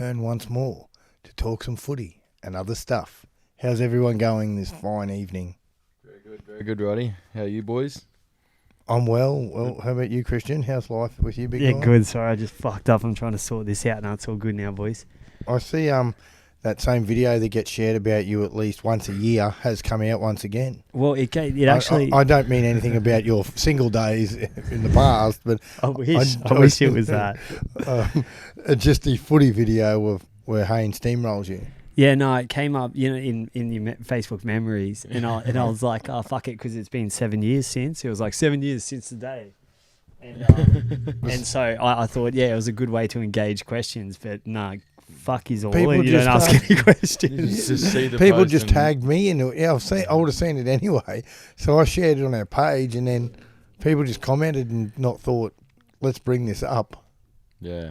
return once more to talk some footy and other stuff. How's everyone going this fine evening? Very good, Roddy. How are you boys? I'm well. Well, how about you, Christian? How's life with you, big guy? Yeah, good. Sorry, I just fucked up. I'm trying to sort this out now. It's all good now, boys. I see that same video that gets shared about you at least once a year has come out once again. Well, it actually... I don't mean anything about your single days in the past, but... I wish it was that. Just the footy video of where Hayne steamrolls you. Yeah, no, it came up, in your Facebook memories, and I was like, oh, fuck it, because it's been 7 years since. It was like 7 years since the day. And so I thought, yeah, it was a good way to engage questions, but no, fuck is all. People You don't ask any questions. Just see the People post just and- tagged me, and I would have seen it anyway. So I shared it on our page, and then people just commented and not thought, let's bring this up. Yeah.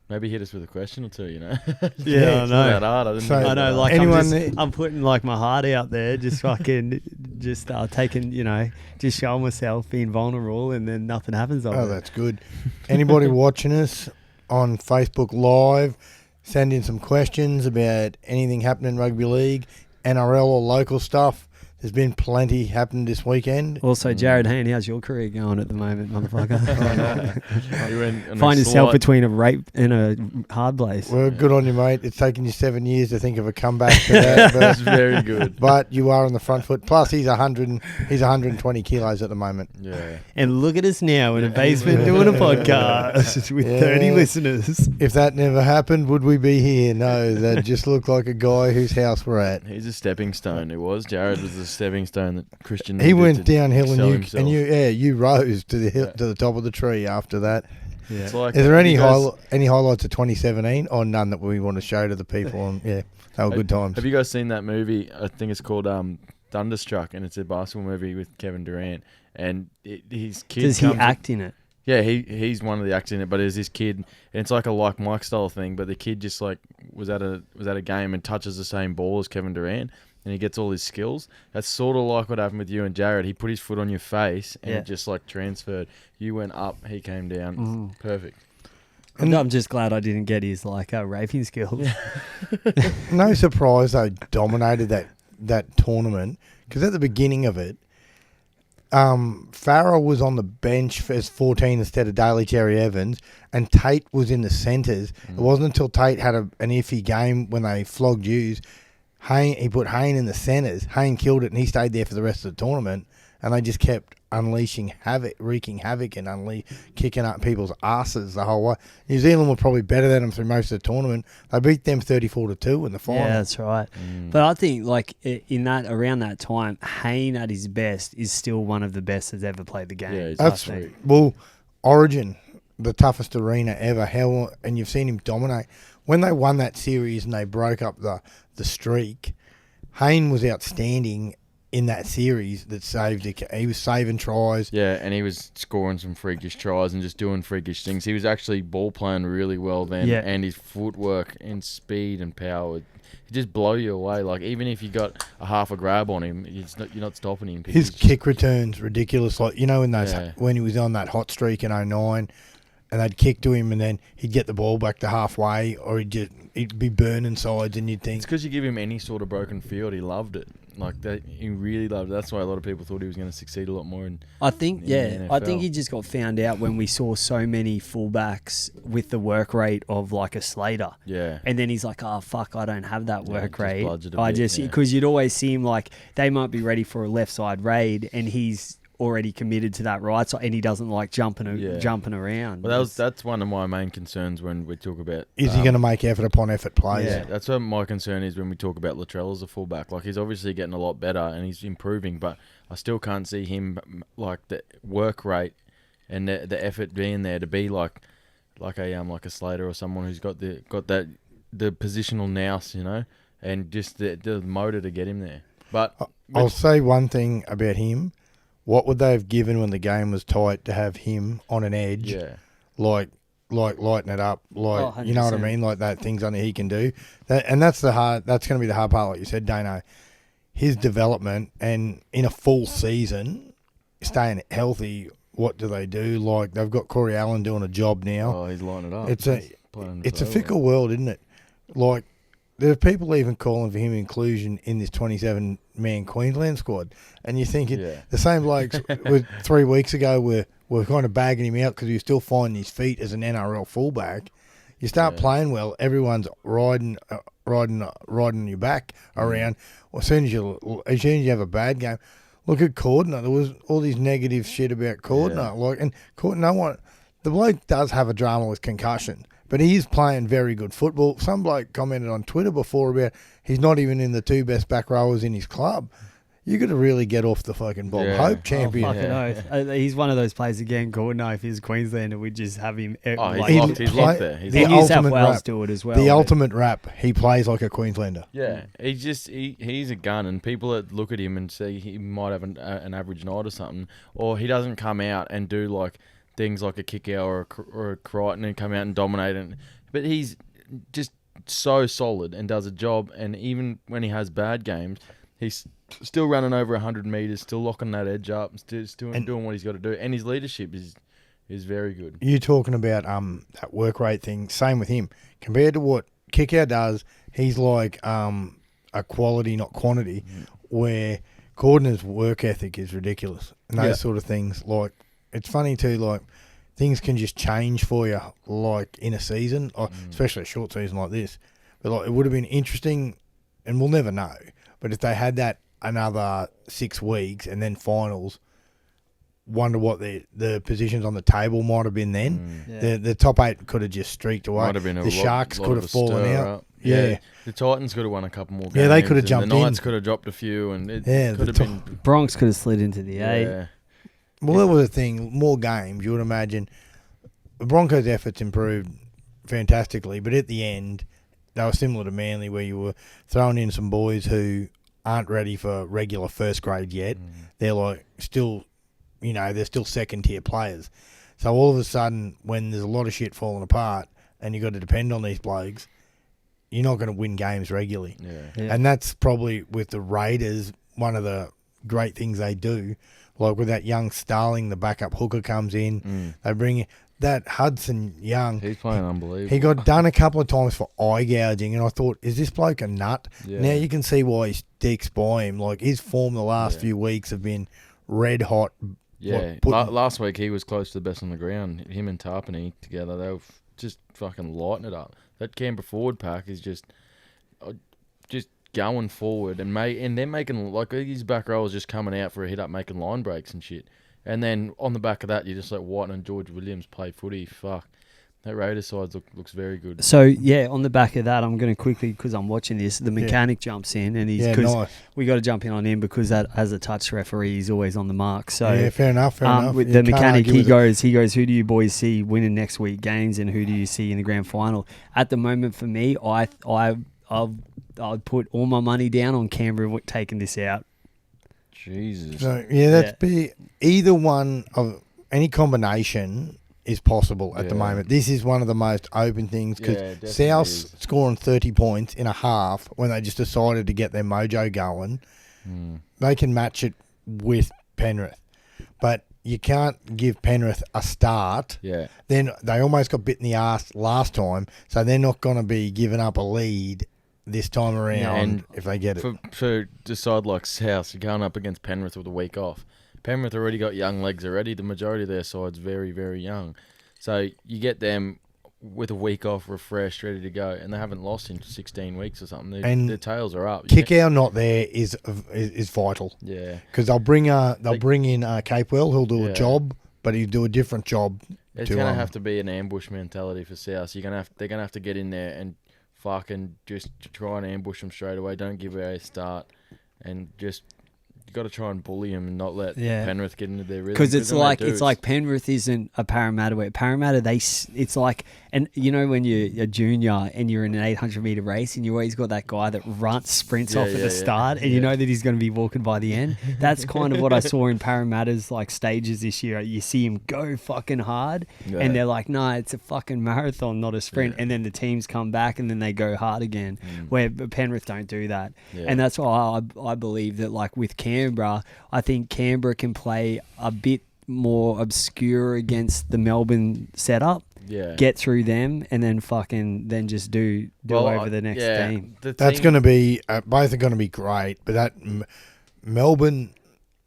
Maybe hit us with a question or two, Yeah, It's not that hard. I know, like anyone I'm putting like my heart out there, just fucking, taking, just showing myself, being vulnerable, and then nothing happens. Oh, that's good. Anybody watching us on Facebook Live, send in some questions about anything happening in rugby league, NRL or local stuff. There's been plenty happening this weekend. Also, Jared Hayne, how's your career going at the moment, motherfucker? You went on a Find yourself slight- between a rape and a hard place. Well, good on you, mate. It's taken you 7 years to think of a comeback to that. That's But, very good. but you are on the front foot. Plus, he's 120 kilos at the moment. Yeah. And look at us now in a basement doing a podcast with 30 listeners. If that never happened, would we be here? No, that just looked like a guy whose house we're at. He's a stepping stone. It was. Jared was the stepping stone that Christian He needed went to downhill sell and himself. you rose to the hill, Yeah. to the top of the tree after that. Yeah. It's like, Is there any you guys- any highlights of 2017 or none that we want to show to the people? And yeah, they were good times. Have you guys seen that movie? I think it's called Thunderstruck, and it's a basketball movie with Kevin Durant. And his kid Does he comes- act in it? Yeah, he's one of the actors in it, but it's this kid, and it's like a like Mike style thing. But the kid just like was at a game and touches the same ball as Kevin Durant, and he gets all his skills. That's sort of like what happened with you and Jared. He put his foot on your face, and Yeah. it just like transferred. You went up, he came down. Perfect. I'm just glad I didn't get his raping skills. No surprise they dominated that tournament because at the beginning of it, Farrell was on the bench as 14 instead of Daly Cherry Evans, and Tate was in the centres. It wasn't until Tate had an iffy game when they flogged Hughes. He put Hayne in the centres. Hayne killed it, and he stayed there for the rest of the tournament. And they just kept unleashing havoc, wreaking havoc, and kicking up people's asses the whole way. New Zealand were probably better than them through most of the tournament. They beat them 34-2 in the final. Yeah, that's right. But I think around that time, Hayne at his best is still one of the best that's ever played the game. Yeah, he's I That's think. well, Origin, the toughest arena ever. And you've seen him dominate. When they won that series and they broke up the streak, Hayne was outstanding in that series that saved it. He was saving tries. Yeah, and he was scoring some freakish tries and just doing freakish things. He was actually ball playing really well then, Yeah. and his footwork and speed and power, it just blow you away. Like even if you got a half a grab on him, you're not stopping him. 'cause His he's- kick returns ridiculous. Like in those Yeah. when he was on that hot streak in 2009, and they'd kick to him, and then he'd get the ball back to halfway, or he'd be burning sides, and you'd think, It's because you give him any sort of broken field, he loved it. Like that, he really loved it. That's why a lot of people thought he was going to succeed a lot more. I think, in the I think NFL. he just got found out when we saw so many fullbacks with the work rate of like a Slater. Yeah. And then he's like, oh, fuck, I don't have that Yeah, work just rate. bludgeoned a bit, yeah. Because you'd always see him like, they might be ready for a left side raid and he's already committed to that right side and he doesn't like jumping around. Well, that's one of my main concerns when we talk about. is he going to make effort upon effort plays? Yeah, that's what my concern is when we talk about Latrell as a fullback. Like he's obviously getting a lot better and he's improving, but I still can't see him like the work rate and the effort being there to be like a Slater or someone who's got the positional nous, and just the motor to get him there. But I'll say one thing about him. What would they have given when the game was tight to have him on an edge? yeah, Like lighten it up, you know what I 100%. mean, like that things only he can do. That's going to be the hard part, like you said, Dano. His development and in a full season, staying healthy. What do? Like they've got Corey Allen doing a job now. oh, he's lining it up. It's He's playing It's a so fickle world, isn't it? like, there are people even calling for him inclusion in this 27-man Queensland squad. And you're thinking, the same blokes with 3 weeks ago were kind of bagging him out because he was still finding his feet as an NRL fullback. You start playing well, everyone's riding your back around. Well, as soon as you have a bad game, look at Cordner. There was all these negative shit about Cordner. And Cordner, the bloke does have a drama with concussion, but he is playing very good football. Some bloke commented on Twitter before about he's not even in the 2 best back rowers in his club. You got to really get off the fucking Bob Hope champion. Oh, fucking oath. He's one of those players again. Gordon, if he's Queenslander, we'd just have him. He's locked there. The New South Wales do it as well. The ultimate rap. He plays like a Queenslander. Yeah, he's a gun, and people that look at him and say he might have an average night or something, or he doesn't come out and do like things like a kick out or a Crichton and come out and dominate. But he's just so solid and does a job. And even when he has bad games, he's still running over 100 metres, still locking that edge up, still doing what he's got to do. And his leadership is very good. You talking about that work rate thing, same with him. Compared to what Kickout does, he's like a quality, not quantity, where Cordner's work ethic is ridiculous. And those sort of things. Like, it's funny too, like, things can just change for you, like, in a season, or especially a short season like this. But like, it would have been interesting, and we'll never know, but if they had that another 6 weeks and then finals, wonder what the positions on the table might have been then. The top 8 could have just streaked away. Might have been the Sharks could have fallen out. Up. Yeah. The Titans could have won a couple more games. Yeah, they could have jumped in. The Knights could have dropped a few, and it could have been... Bronx could have slid into the 8. Yeah. Well, that was the thing. More games, you would imagine. The Broncos' efforts improved fantastically, but at the end, they were similar to Manly, where you were throwing in some boys who aren't ready for regular first grade yet. They're like still, they're still second tier players. So all of a sudden, when there's a lot of shit falling apart and you've got to depend on these blokes, you're not going to win games regularly. Yeah. And that's probably with the Raiders, one of the great things they do. Like with that young Starling, the backup hooker comes in. They bring in that Hudson Young. He's playing unbelievable. He got done a couple of times for eye gouging, and I thought, is this bloke a nut? Yeah. Now you can see why he sticks by him. Like, his form the last few weeks have been red hot. Yeah, last week he was close to the best on the ground. Him and Tarpany together, they were just fucking lighting it up. That Canberra forward pack is just going forward and they're making, like, his back row is just coming out for a hit up, making line breaks and shit. And then on the back of that, you just let White and George Williams play footy. Fuck. That Raiders side looks very good. So, yeah, on the back of that, I'm going to quickly, because I'm watching this, the mechanic jumps in, and nice. We got to jump in on him because that, as a touch referee, he's always on the mark. So fair enough. With the mechanic, he goes, who do you boys see winning next week games, and who do you see in the grand final? At the moment, for me, I'd put all my money down on Canberra taking this out. Jesus. So, that'd be either one of any combination is possible at the moment. This is one of the most open things because South scoring 30 points in a half when they just decided to get their mojo going. They can match it with Penrith, but you can't give Penrith a start. Yeah. Then they almost got bit in the arse last time, so they're not going to be giving up a lead this time around if they get it. For a side like South, you're going up against Penrith with a week off. Penrith already got young legs already. The majority of their side's very, very young. So you get them with a week off, refreshed, ready to go, and they haven't lost in 16 weeks or something. Their tails are up. Kickout not there is vital. Yeah. Because they'll bring in Capewell, who'll do a job, but he'll do a different job. It's going to have to be an ambush mentality for South. They're going to have to get in there and fucking just try and ambush them straight away. Don't give away a start, and just you got to try and bully them and not let Penrith get into their rhythm. Because it's like Penrith isn't a Parramatta. Where Parramatta, it's like, and when you're a junior and you're in an 800 meter race and you always got that guy that sprints off at the start, and you know that he's going to be walking by the end. That's kind of what I saw in Parramatta's like stages this year. You see him go fucking hard, and they're like, no, it's a fucking marathon, not a sprint. And then the teams come back and then they go hard again. Where Penrith don't do that, and that's why I believe that, like with Canberra, I think Canberra can play a bit more obscure against the Melbourne setup. get through them, and then then just do over the next team. That's going to be both are going to be great, but that Melbourne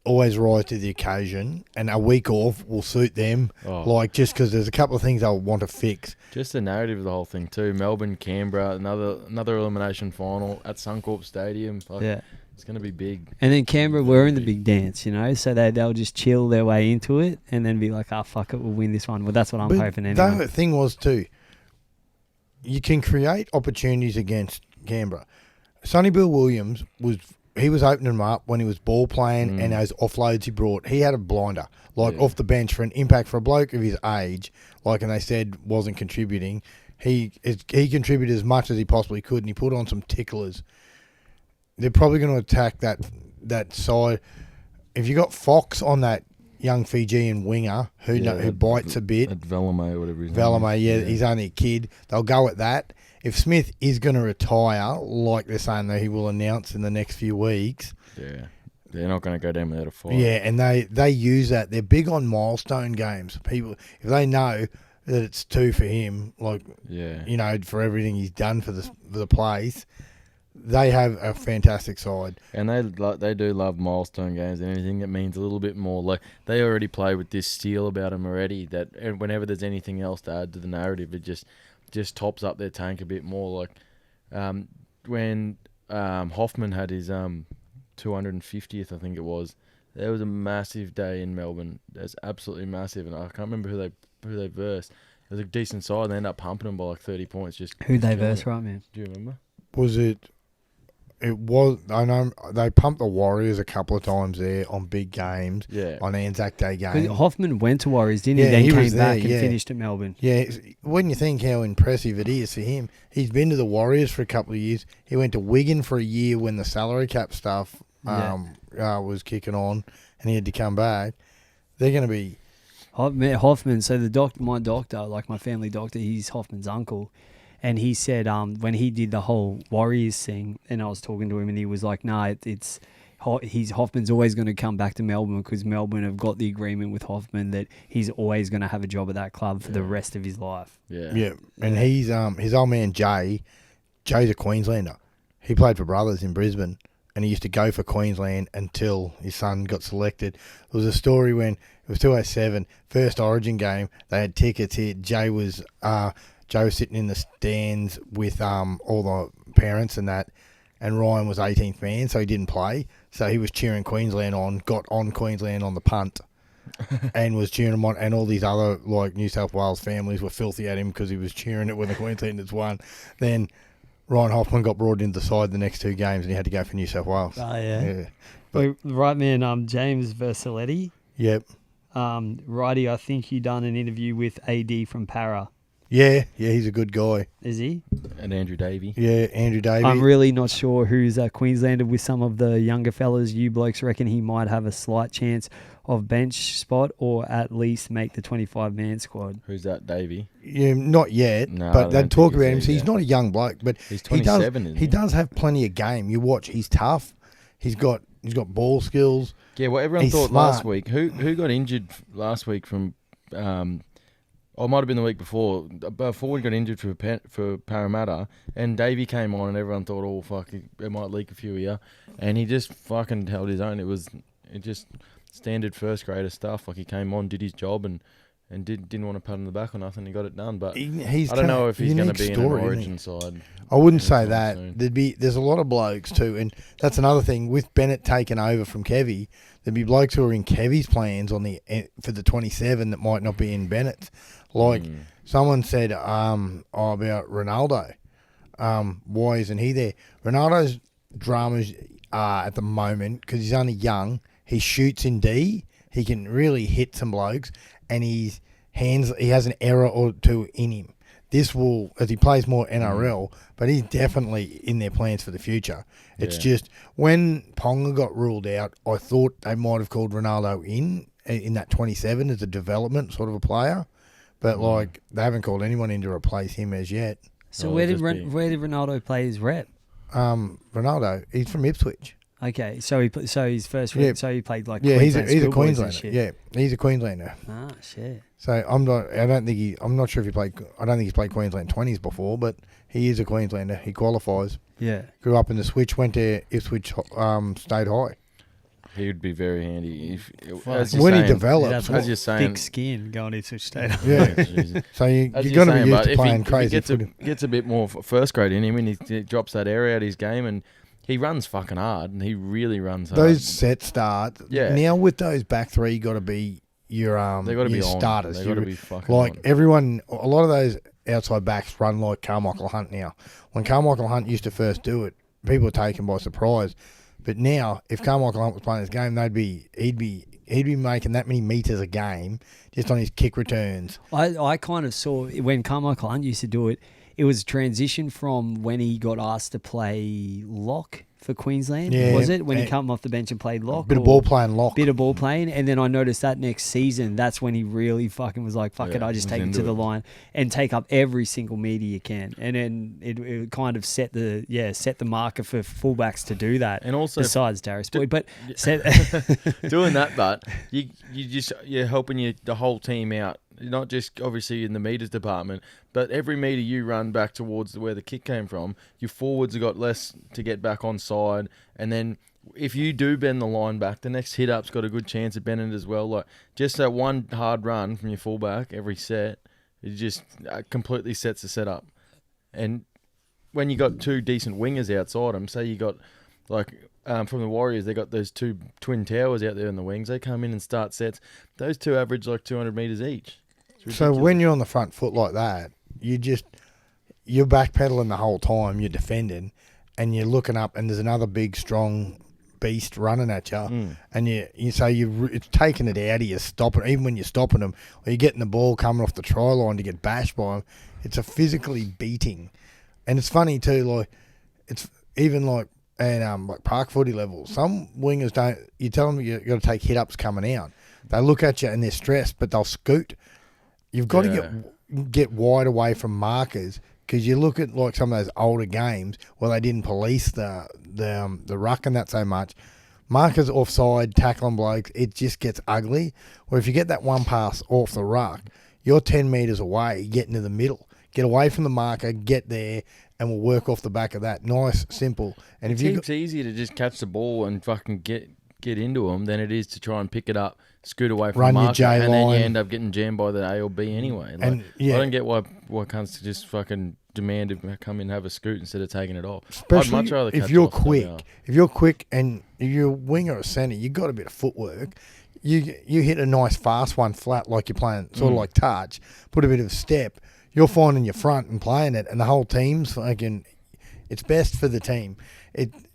always rise to the occasion, and a week off will suit them. Just because there's a couple of things they'll want to fix. Just the narrative of the whole thing too. Melbourne, Canberra, another elimination final at Suncorp Stadium. It's going to be big. And then Canberra were in the big dance, so they'll just chill their way into it and then be like, fuck it, we'll win this one. Well, that's what I'm hoping anyway. The thing was too, you can create opportunities against Canberra. Sonny Bill Williams was opening them up when he was ball playing and those offloads he brought. He had a blinder, off the bench for an impact for a bloke of his age, and they said wasn't contributing. He contributed as much as he possibly could, and he put on some ticklers. They're probably going to attack that side. If you got Fox on that young Fijian winger who bites a bit, at Velamay or whatever his name is. He's only a kid. They'll go at that. If Smith is going to retire, like they're saying that he will announce in the next few weeks, they're not going to go down without a fight. Yeah, and they use that. They're big on milestone games. People, if they know that it's 2 for him, for everything he's done for the place. They have a fantastic side, and they do love milestone games and anything that means a little bit more. Like they already play with this steel about them already. That whenever there's anything else to add to the narrative, it just tops up their tank a bit more. Like when Hoffman had his 250th, I think it was. There was a massive day in Melbourne. That's absolutely massive, and I can't remember who they versed. It was a decent side, and they ended up pumping them by 30 points. Who they versed, right, man? Do you remember? Was it? It was. I know they pumped the Warriors a couple of times there on big games. Yeah. On Anzac Day game. Hoffman went to Warriors, didn't he? Yeah, then he came back and finished at Melbourne. Yeah. When you think how impressive it is for him, he's been to the Warriors for a couple of years. He went to Wigan for a year when the salary cap stuff was kicking on, and he had to come back. They're going to be Hoffman. So my doctor, like my family doctor, he's Hoffman's uncle. And he said when he did the whole Warriors thing, and I was talking to him, and he was like, Hoffman's always going to come back to Melbourne because Melbourne have got the agreement with Hoffman that he's always going to have a job at that club for the rest of his life. Yeah. And he's his old man Jay's a Queenslander. He played for Brothers in Brisbane, and he used to go for Queensland until his son got selected. There was a story when it was 2007, first Origin game, they had tickets here. Jay was sitting in the stands with all the parents and that, and Ryan was 18th man, so he didn't play. So he was cheering Queensland on, got on Queensland on the punt, and was cheering them on. And all these other New South Wales families were filthy at him because he was cheering it when the Queenslanders won. Then Ryan Hoffman got brought into the side the next 2 games, and he had to go for New South Wales. Oh yeah. But, right man, James Verselletti. Yep. Righty, I think you done an interview with AD from Para. Yeah, he's a good guy. Is he? And Andrew Davey. Yeah, Andrew Davey. I'm really not sure who's a Queenslander with some of the younger fellas. You blokes reckon he might have a slight chance of bench spot or at least make the 25-man squad. Who's that, Davey? Yeah, not yet, but they talk about him. So he's not a young bloke, but he's 27, he does have plenty of game. You watch, he's tough. He's got ball skills. Yeah, well, everyone thought smart. Last week. Who got injured last week from... it might have been the week before. Before he got injured for Parramatta, and Davey came on, and everyone thought, "Oh fuck, it might leak a few here," and he just fucking held his own. It just standard first grader stuff. Like he came on, did his job, and didn't want to pat on the back or nothing. He got it done, but I don't know if he's going to be in an Origin side. I wouldn't say that. There's a lot of blokes too, and that's another thing with Bennett taking over from Kevy. There'd be blokes who are in Kevy's plans for the 27 that might not be in Bennett's. Someone said about Ronaldo. Why isn't he there? Ronaldo's dramas at the moment, because he's only young, he shoots in D. He can really hit some blokes, and he has an error or two in him. This will, as he plays more NRL, but he's definitely in their plans for the future. It's just, when Ponga got ruled out, I thought they might have called Ronaldo in that 27 as a development sort of a player. But they haven't called anyone in to replace him as yet. So where did Ronaldo play his rep? Ronaldo, he's from Ipswich. Okay, so his first Yeah. so he played like Yeah, he's Queensland a schoolboys and Queenslander. shit. Yeah, he's a Queenslander. Ah, shit. So I'm not sure if he played. I don't think he's played Queensland 20s before, but he is a Queenslander. He qualifies. Yeah. Grew up in the Switch. Went to Ipswich State High. He would be very handy if When he develops, as you're saying, thick skin going into State. yeah. Jesus. So you're As going to be saying, used but to if playing he crazy. gets a bit more first grade in him, and he drops that area out of his game, and he runs fucking hard, and he really runs hard. Those set starts. Yeah. Now with those back three, you got to be your They got to be your on. starters. They got to You- be fucking Like on. everyone, a lot of those outside backs run like Carmichael Hunt now. When Carmichael Hunt used to first do it, people were taken by surprise. But now, if Carmichael Hunt was playing this game, he'd be making that many meters a game just on his kick returns. I kind of saw when Carmichael Hunt used to do it. It was transition from when he got asked to play lock for Queensland. Yeah, Was it when he and- came off the bench and played lock? Bit of or ball playing lock. Bit of ball playing, and then I noticed that next season, that's when he really fucking was like, "Fuck it, Yeah, I just was take it into to the it. line and take up every single meter you can." And then it kind of set the marker for fullbacks to do that. And also, besides Darius Boyd, but set, doing that, but you're helping the whole team out. Not just obviously in the meters department, but every meter you run back towards where the kick came from, your forwards have got less to get back on side. And then if you do bend the line back, the next hit up's got a good chance of bending it as well. Like just that one hard run from your fullback every set, it just completely sets the setup. And when you got two decent wingers outside them, say you got like from the Warriors, they got those two twin towers out there in the wings. They come in and start sets. Those two average like 200 meters each. It's So ridiculous. when you're on the front foot like that, you're backpedaling the whole time. You're defending, and you're looking up, and there's another big, strong beast running at you, and it's taking it out of you, stopping. Even when you're stopping them, or you're getting the ball coming off the try line to get bashed by them, it's a physically beating, and it's funny too. Like it's even like and like park footy level. Some wingers don't. You tell them you got to take hit ups coming out. They look at you and they're stressed, but they'll scoot. You've got to get wide away from markers, because you look at like some of those older games where they didn't police the ruck and that so much. Markers offside, tackling blokes, it just gets ugly. Where if you get that one pass off the ruck, you're 10 metres away, get into the middle. Get away from the marker, get there, and we'll work off the back of that. Nice, simple. And if It's easier to just catch the ball and fucking get into them than it is to try and pick it up, scoot away from Run the your marker, J and then you line. end up getting jammed by the A or B anyway. Like, And, yeah. I don't get why cunts just fucking demand to come in and have a scoot instead of taking it off. Especially I'd much rather if catch you're it off the WR. quick and you're a winger or centre, you got a bit of footwork. You hit a nice fast one flat like you're playing, sort of like touch, put a bit of step. You're finding your front and playing it, and the whole team's fucking. It's best for the team.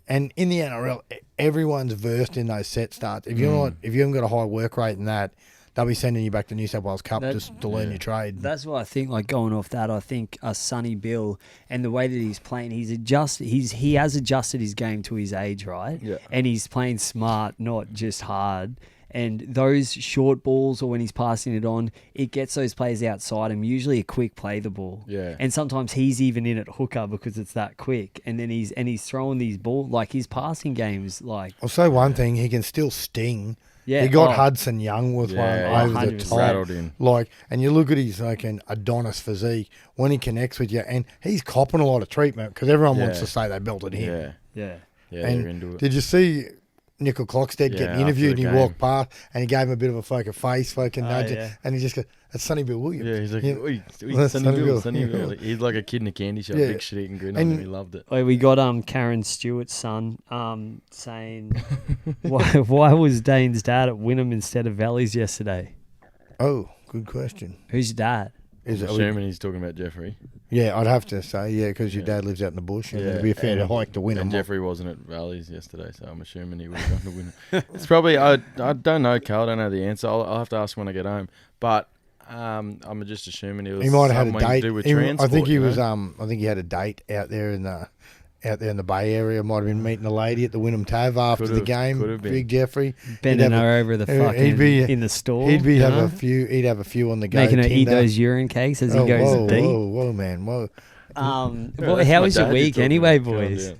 And in the NRL, everyone's versed in those set starts. If you haven't got a high work rate in that, they'll be sending you back to New South Wales Cup just to learn your trade. That's what I think. Like going off that, I think Sonny Bill and the way that he's playing, he has adjusted his game to his age, right? Yeah. And he's playing smart, not just hard. And those short balls, or when he's passing it on, it gets those players outside him. Usually a quick play the ball. Yeah. And sometimes he's even in at hooker because it's that quick. And then he's throwing these balls, like his passing games, like. I'll say one thing: he can still sting. Yeah. He got Hudson Young with one over the 100%. top. Rattled in. Like, and you look at his like an Adonis physique when he connects with you, and he's copping a lot of treatment because everyone wants to say they belted him. Yeah. Yeah. Yeah, And they're into it. did you see Nickel Clockstead getting after interviewed? the And he walked game. past, and he gave him a bit of a fucking face, fucking nudge, yeah. and he just goes, "That's Sonny Bill Williams." Yeah, he's like, Yeah. "Oi, That's Sonny Sonny Bill, Bill." Sonny Bill." He's like a kid in a candy shop, Yeah. big shit eating grin on And- him. He loved it. We got Karen Stewart's son saying, why was Dane's dad at Wynnum instead of Valley's yesterday? Oh, good question. Who's your dad? Is it? Assuming he's talking about Jeffrey. Yeah, I'd have to say because your dad lives out in the bush, and it'd be a fair hike to win And him. Jeffrey wasn't at Valley's yesterday, so I'm assuming he would have gone to win. It's probably I don't know, Carl. I don't know the answer. I'll have to ask when I get home. But I'm just assuming it was He might have had a something to date. do with I transport. think he you know? was. I think he had a date out there in the Bay Area. Might have been meeting a lady at the Wynnum Tav after the game. could have been. Big Jeffrey. Bending He'd have her over the fucking in the store. He'd you have know? a few. He'd have a few on the go. Making her eat Tinder. those urine cakes as he Oh, goes whoa, deep. whoa, man, whoa. Yeah, Well, that's how my was your dad you're week talking anyway, about. boys?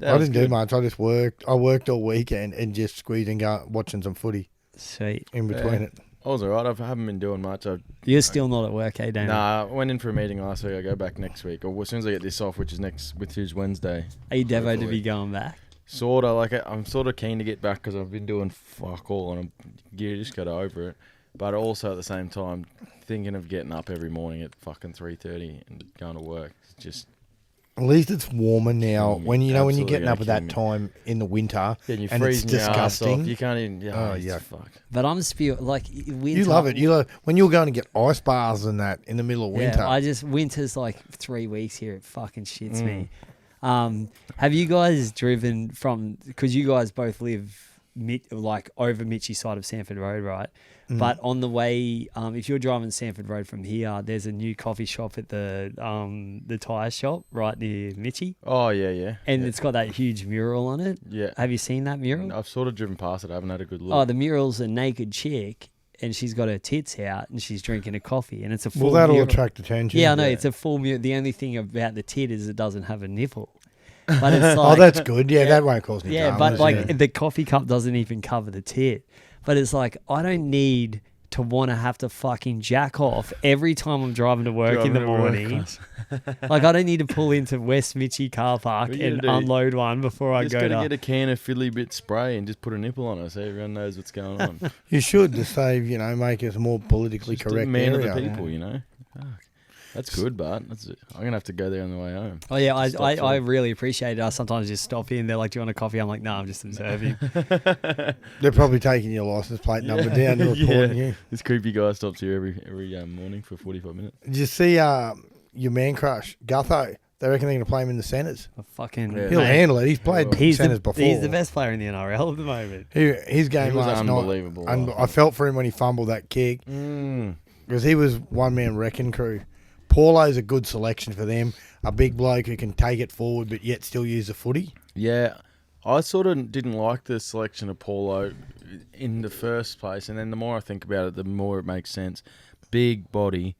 I didn't do much. I just worked. I worked all weekend and just squeezed and watching some footy Sweet. in between it. I was alright. I haven't been doing much. You're still not at work, eh, Dana? Nah, I went in for a meeting last week. I go back next week, or as soon as I get this off, which is Wednesday. Are you devo to hopefully. be going back? Sorta, like I'm sort of keen to get back because I've been doing fuck all, and you just got over it. But also at the same time, thinking of getting up every morning at fucking 3:30 and going to work. It's just. At least it's warmer now. Mm, when when you're absolutely getting up at gonna that kill time in the winter, Yeah, and you're and it's freezing your ass off. disgusting. You can't even. Oh, Yeah, yeah. fuck. But I'm like winter. You love it. When you're going to get ice baths and that in the middle of winter. Yeah, winter's like 3 weeks here. It fucking shits me. Have you guys driven from? Because you guys both live over Mitchie side of Sanford Road, right? But on the way, if you're driving Sanford Road from here, there's a new coffee shop at the tyre shop right near Mitchie. Oh yeah. And it's got that huge mural on it. Yeah. Have you seen that mural? I've sort of driven past it. I haven't had a good look. Oh, the mural's a naked chick, and she's got her tits out, and she's drinking a coffee, and it's a full Well, that'll mural. attract attention. Yeah, I know. It's a full mural. The only thing about the tit is it doesn't have a nipple. But it's like, Oh, that's good. Yeah, that won't cause any yeah, dramas, but like yeah. the coffee cup doesn't even cover the tit. But it's like, I don't need to want to have to fucking jack off every time I'm driving to work in the morning. Like, I don't need to pull into West Mitchie car park What you and gonna do? unload one before I Just go gotta to... get a can of Philly Bit spray and just put a nipple on it so everyone knows what's going on. You should to save, make it a more politically Just correct man area. of the people, Fuck. That's good, but I'm gonna have to go there on the way home. Oh yeah, Stop I for- really appreciate it. I sometimes just stop in. They're like, "Do you want a coffee?" I'm like, "No, I'm just observing." They're probably taking your license plate number down and reporting you. This creepy guy stops here every morning for 45 minutes. Did you see your man crush, Gutho? They reckon they're going to play him in the centres. I fucking Yeah. He'll mate, handle it. He's played he's centres before. He's the best player in the NRL at the moment. His game He was last night. unbelievable. And I felt for him when he fumbled that kick Mm. because he was one-man wrecking crew. Paulo's a good selection for them. A big bloke who can take it forward but yet still use the footy. Yeah, I sort of didn't like the selection of Paulo in the first place, and then the more I think about it, the more it makes sense. Big body,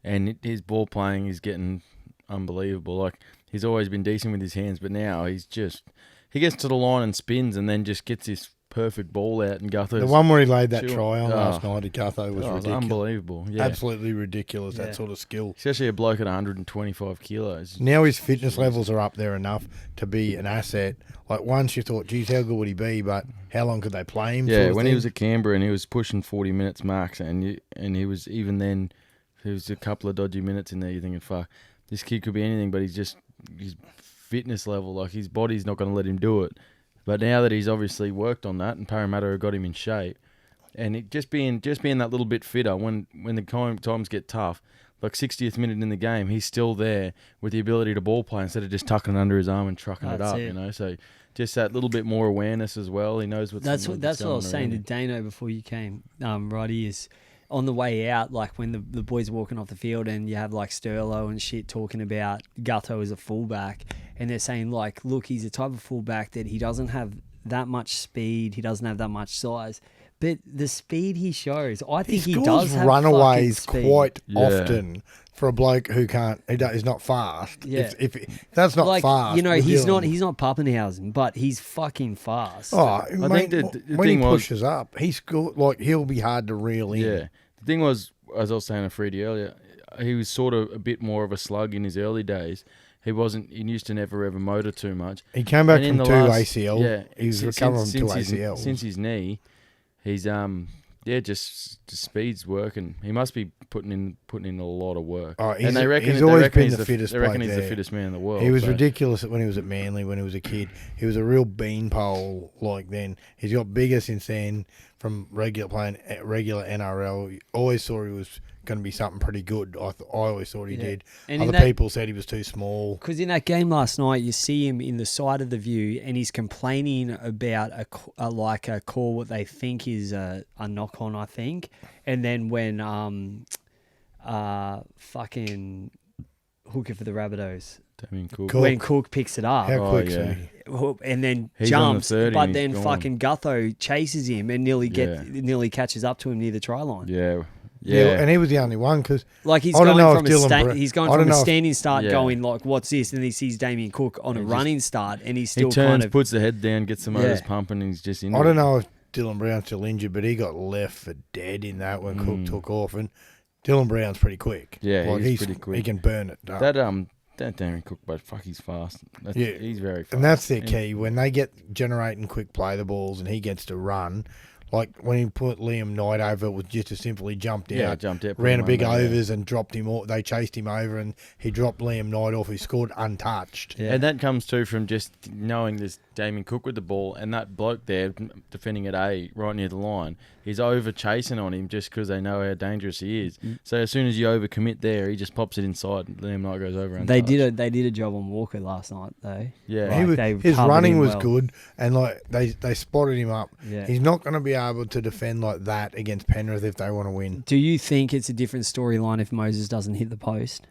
and his ball playing is getting unbelievable. Like, he's always been decent with his hands, but now he gets to the line and spins and then just gets this perfect ball out, and Gutho's... The one where he laid that Sure. try on last Oh. night at Gutho was Oh, it was ridiculous. unbelievable. Yeah. Absolutely ridiculous, Yeah. that sort of skill. Especially a bloke at 125 kilos. Now his fitness levels are up there enough to be an asset. Like, once you thought, geez, how good would he be? But how long could they play him? Yeah, sort of when he thing. was at Canberra and he was pushing 40 minutes max, and he was, even then, there was a couple of dodgy minutes in there. You're thinking, fuck, this kid could be anything, but his fitness level, like, his body's not going to let him do it. But now that he's obviously worked on that, and Parramatta have got him in shape, and it just being that little bit fitter when the times get tough, like 60th minute in the game, he's still there with the ability to ball play instead of just tucking it under his arm and trucking it That's up, it. So just that little bit more awareness as well. He knows That's what I was saying to him. Dano before you came. Right, is on the way out, like when the boys are walking off the field, and you have like Sterlo and shit talking about Gutho as a fullback, and they're saying like, look, he's a type of fullback that he doesn't have that much speed, he doesn't have that much size, but the speed he shows, I think he scores does have runaways fucking speed. quite Yeah. often for a bloke who is not fast. Yeah. If that's not like, fast, you know, we're he's dealing- not Pappenhausen, but he's fucking fast. Oh, mate, think the when he thing was- pushes up, he'll be hard to reel in. Yeah. The thing was, as I was saying to Freddie earlier, he was sort of a bit more of a slug in his early days. He used to never ever motor too much. He came back And in from the two last- ACL. Yeah, He's since- recovering from two since his- ACLs. Since his knee, he's just speed's working. He must be putting in a lot of work. Oh, and they reckon he's always been he's the fittest They reckon bloke he's the there. fittest man in the world. He was so- ridiculous when he was at Manly when he was a kid. He was a real beanpole like then. He's got bigger since then from regular NRL. You always thought he was going to be something pretty good. I always thought he Yeah. did. And in Other that- people said he was too small. Because in that game last night, you see him in the side of the view, and he's complaining about a call what they think is a knock on, I think. And then when fucking hooker for the Rabbitohs, Damien Cook. Cool. when Cook picks it up, How quick yeah. is he? and then He's on the jumps, 30 but and then he's gone. fucking Gutho chases him and nearly catches up to him near the try line. Yeah. Yeah. and he was the only one because Like he's I don't going know from if Dylan a Bra- he's going I don't from a know if- standing start, Yeah. going like, "What's this?" And he sees Damien Cook on a He running start, and he's He still turns, kind of. puts the head down, gets the motors Yeah. pumping, and he's just in. I don't know if Dylan Brown's still injured, but he got left for dead in that when Cook took off, and Dylan Brown's pretty quick. Yeah, like he's pretty quick. He can burn it. Up. That Damien Cook, but fuck, he's fast. Yeah. He's very fast. And that's their key. When they get generating quick play the balls and he gets to run, like when he put Liam Knight over, it was just as simple. He jumped out, jumped out, ran a big over. overs and dropped him off. They chased him over and he dropped Liam Knight off. He scored untouched. Yeah. And that comes too from just knowing there's Damien Cook with the ball, and that bloke there defending at A right near the line, he's over chasing on him just because they know how dangerous he is. So as soon as you overcommit there, he just pops it inside. And Liam Knight goes over. They untouched. did a job on Walker last night though. Yeah. Like, His covered running him was well. good, and like they spotted him up. Yeah. He's not going to be able to defend like that against Penrith if they want to win. Do you think it's a different storyline if Moses doesn't hit the post?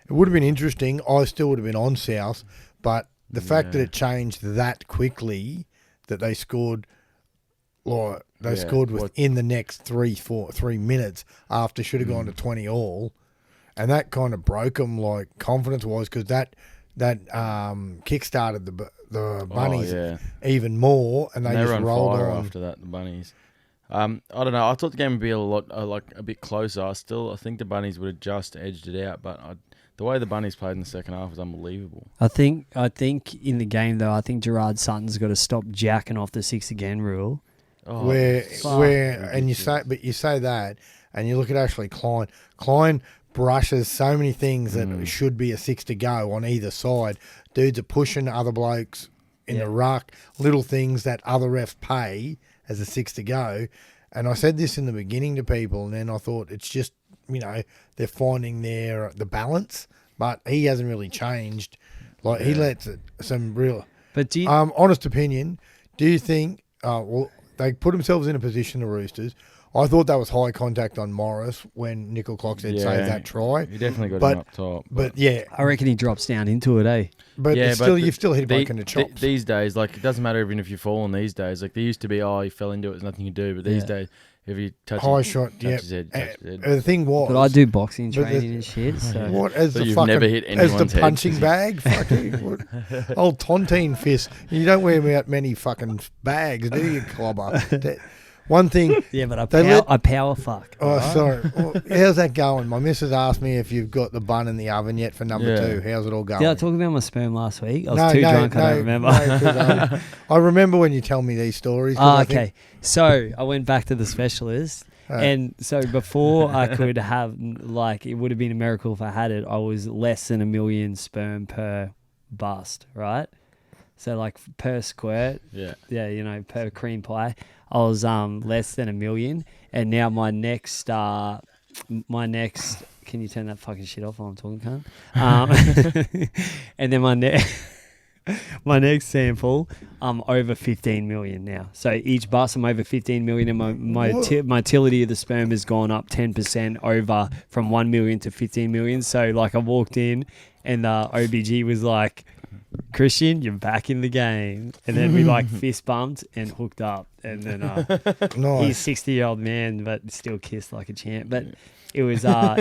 It would have been interesting. I still would have been on South, but the fact that it changed that quickly, that they scored, like they scored within the next 3 minutes after should have gone to 20 all, and that kind of broke them like confidence wise because that kick started the Bunnies even more, and they were just on rolled fire on after that. The Bunnies. I don't know. I thought the game would be a bit closer. I think the Bunnies would have just edged it out, but the way the Bunnies played in the second half was unbelievable. I think in the game though, I think Gerard Sutton's got to stop jacking off the 6 again rule. Oh, where and you say that, and you look at Ashley Klein. Klein brushes so many things that should be a 6 to go on either side. Dudes are pushing other blokes in the ruck, little things that other refs pay as a 6 to go. And I said this in the beginning to people, and then I thought it's just, they're finding the balance, but he hasn't really changed. Like he lets some real. But do you, honest opinion, do you think? They put themselves in a position, the Roosters. I thought that was high contact on Morris when Nickel Clockstead saved that try. He definitely got him up top. But yeah, I reckon he drops down into it, eh? But you've still hit a bloke in the chops. These days, like, it doesn't matter even if you fall on these days. Like, there used to be, he fell into it, there's nothing you do. But these days, if you touch high his, shot, touch his head, touch his head. The thing was, But I do boxing But training and shit. So what as So the you've fucking never hit as the anyone's head. punching bag? Fucking old tontine fist. You don't wear me out many fucking bags, do you, clobber? One thing. yeah, but They I power fuck. Oh, sorry. Well, how's that going? My missus asked me if you've got the bun in the oven yet for number 2. How's it all going? Did I talk about my sperm last week? I was too drunk. I don't remember. No, 'cause, I remember when you tell me these stories. 'cause I think- Okay. So I went back to the specialist. And so before I could have, like, it would have been a miracle if I had it, I was less than 1 million sperm per bust, right? So, like, per squirt, per cream pie, I was less than 1 million. And now my next, can you turn that fucking shit off while I'm talking, cunt? And then my next sample, I'm over 15 million now. So each bus, I'm over 15 million, and my motility of the sperm has gone up 10% over from 1 million to 15 million. So, like, I walked in, and the OBG was like, "Christian, you're back in the game." And then we like fist bumped and hooked up. And then he's 60-year-old man, but still kissed like a champ. But it was so